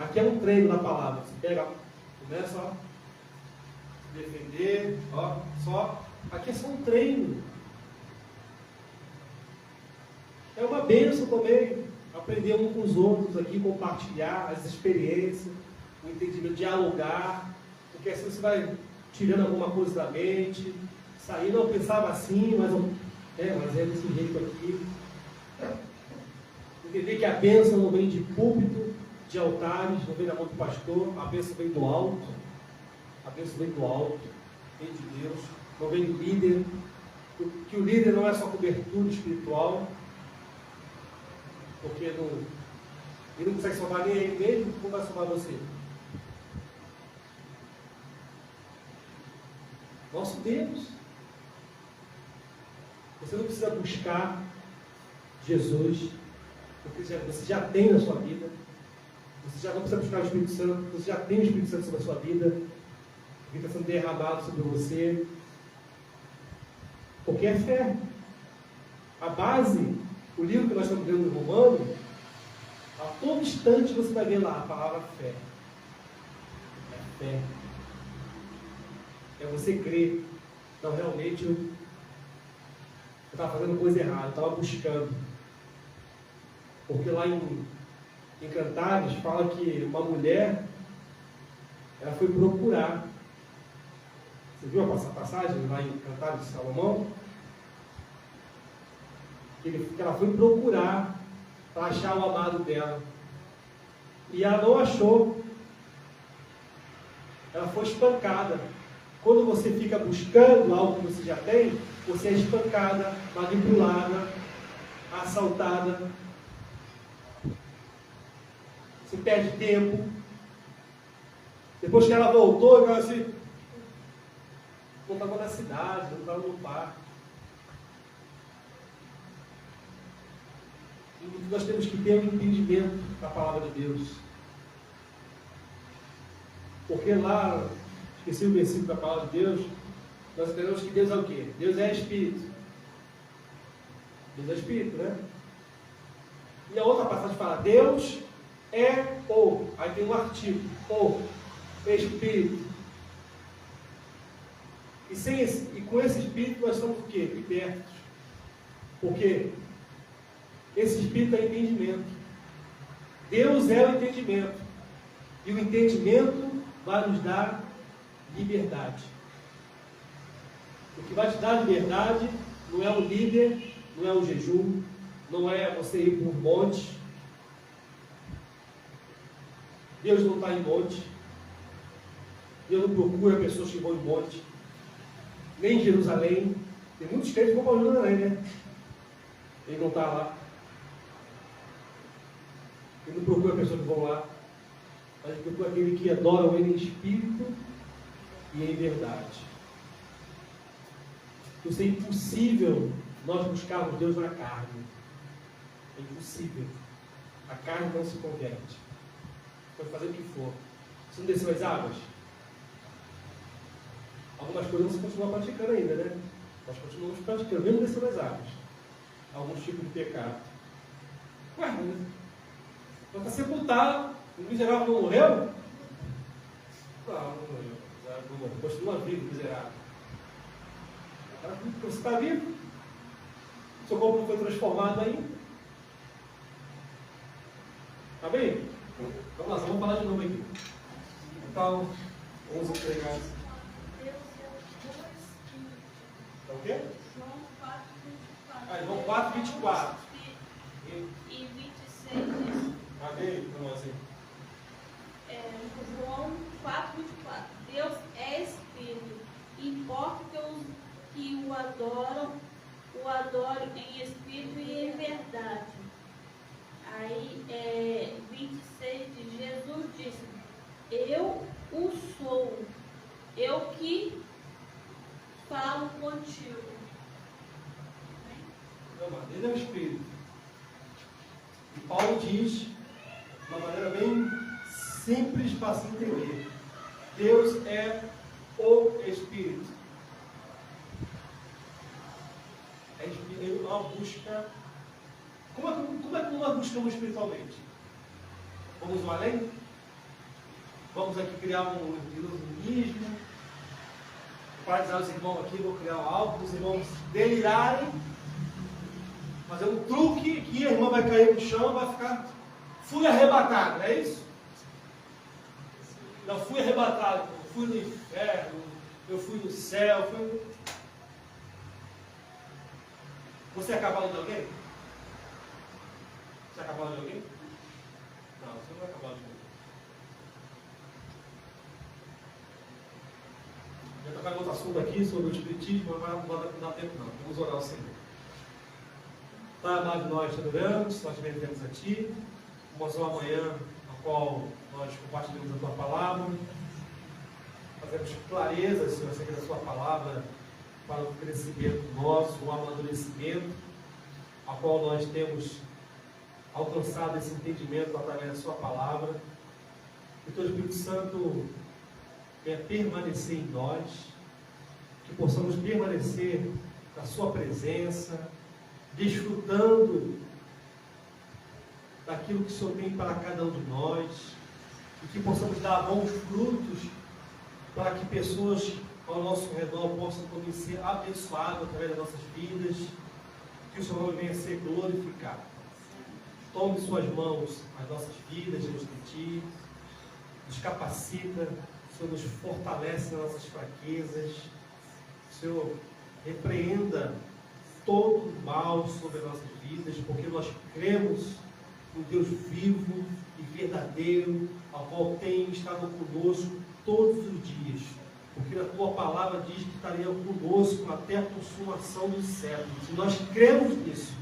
Aqui é um treino na palavra. Você pega, começa a defender, ó, só. Aqui é só um treino. É uma bênção também aprender um com os outros aqui, compartilhar as experiências, o entendimento, dialogar, porque assim você vai tirando alguma coisa da mente, sair, não pensava assim, mas é desse jeito aqui. Entender que a bênção não vem de púlpito, de altares, não vem da mão do pastor, a bênção vem do alto, a bênção vem do alto, vem de Deus, não vem do líder, que o líder não é só cobertura espiritual, porque ele não consegue salvar nem ele mesmo, como vai salvar você? Nosso Deus. Você não precisa buscar Jesus, porque você já tem na sua vida. Você já não precisa buscar o Espírito Santo, você já tem o Espírito Santo sobre a sua vida, que está sendo derramado sobre você. Porque é fé. A base, o livro que nós estamos lendo no Romano, a todo instante você vai ver lá a palavra fé. É fé. É você crer. Então realmente eu estava fazendo coisa errada, eu estava buscando. Porque lá em Cantares fala que uma mulher, ela foi procurar. Você viu essa passagem lá em Cantares de Salomão? Que ela foi procurar para achar o amado dela. E ela não achou. Ela foi espancada. Quando você fica buscando algo que você já tem, você é espancada, manipulada, assaltada. Você perde tempo. Depois que ela voltou, ela assim, não estava na cidade, não estava no parque. E nós temos que ter um entendimento da palavra de Deus. Porque lá, esqueci o versículo da palavra de Deus, nós entendemos que Deus é o quê? Deus é Espírito. Deus é Espírito, né? E a outra passagem fala, Deus é o, aí tem um artigo, o Espírito. E com esse Espírito nós estamos o quê? Libertos. Porque esse Espírito é entendimento. Deus é o entendimento. E o entendimento vai nos dar liberdade. O que vai te dar liberdade não é o líder, não é o jejum, não é você ir para um monte. Deus não está em monte. Deus não procura pessoas que vão em monte. Nem em Jerusalém. Tem muitos crentes que vão para Jerusalém, né? Ele não está lá. Ele não procura pessoas que vão lá. Mas ele procura aquele que adoram ele em espírito e em verdade. Isso é impossível nós buscarmos Deus na carne. É impossível. A carne não se converte. Pode fazer o que for. Você não desceu as águas? Algumas coisas você continua praticando ainda, né? Nós continuamos praticando, mesmo descendo as águas. Alguns tipos de pecado. Ué, mas está sepultado. O miserável não morreu? Não morreu. Não morreu. Continua vivo, miserável. Você está vivo? Seu corpo não foi transformado ainda? Está bem? Vamos lá, vamos falar de novo aqui. Então, vamos entregar. É o quê? João 4, 24. E 26 diz. Amém? Então, assim. João 4, 24. Deus é Espírito. Importa que o adorem em Espírito e em verdade. Aí, 26 diz, Jesus disse, eu o sou, eu que falo contigo. Ele é o Espírito. E Paulo diz, de uma maneira bem simples para se entender, Deus é o Espírito. É uma busca. Como é que nós buscamos espiritualmente? Vamos no além? Vamos aqui criar um ilusionismo? Para dizer aos irmãos aqui, vou criar algo, os irmãos delirarem, fazer um truque que a irmã vai cair no chão, vai ficar. Fui arrebatado, não é isso? Não, fui arrebatado, eu fui no inferno, eu fui no céu. Você é cavalo de alguém? Você é cavalo de alguém? Não, você não é cavalo de alguém. Eu vou tocar em outro assunto aqui sobre o espiritismo, mas não dá tempo não. Vamos orar ao Senhor. Pai amado, nós te adoramos, nós te bendizemos a Ti. Uma só amanhã, na qual nós compartilhamos a Tua palavra. Fazemos clareza, Senhor, acerca da Sua palavra, para o crescimento nosso, o amadurecimento, a qual nós temos alcançado esse entendimento através da Sua palavra. Que o Teu Espírito Santo venha permanecer em nós, que possamos permanecer na Sua presença, desfrutando daquilo que o Senhor tem para cada um de nós, e que possamos dar bons frutos para que pessoas ao nosso redor possam também ser abençoadas através das nossas vidas, que o Senhor venha ser glorificado. Tome em suas mãos as nossas vidas diante de Ti, nos capacita, o Senhor nos fortalece nas nossas fraquezas, o Senhor repreenda todo o mal sobre as nossas vidas, porque nós cremos no Deus vivo e verdadeiro, ao qual tem estado conosco todos os dias, porque a Tua palavra diz que estaria conosco até a consumação dos séculos. E nós cremos nisso.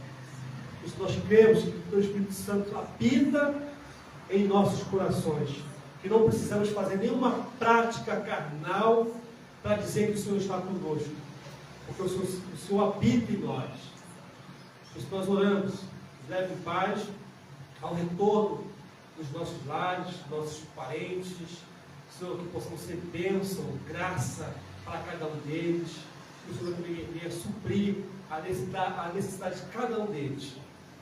E nós cremos que o Teu Espírito Santo habita em nossos corações, que não precisamos fazer nenhuma prática carnal para dizer que o Senhor está conosco, porque o Senhor habita em nós. Por isso nós oramos, nos leve em paz ao retorno dos nossos lares, dos nossos parentes, Senhor, que possamos ser bênção, graça para cada um deles. Que o Senhor também venha suprir a necessidade de cada um deles.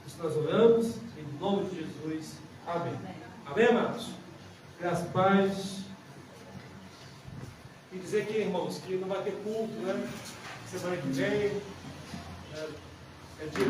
Isso nós oramos, em nome de Jesus. Amém. Amém, amados? Graças a paz. E dizer que, irmãos, que não vai ter culto, né? Semana que vem. É dia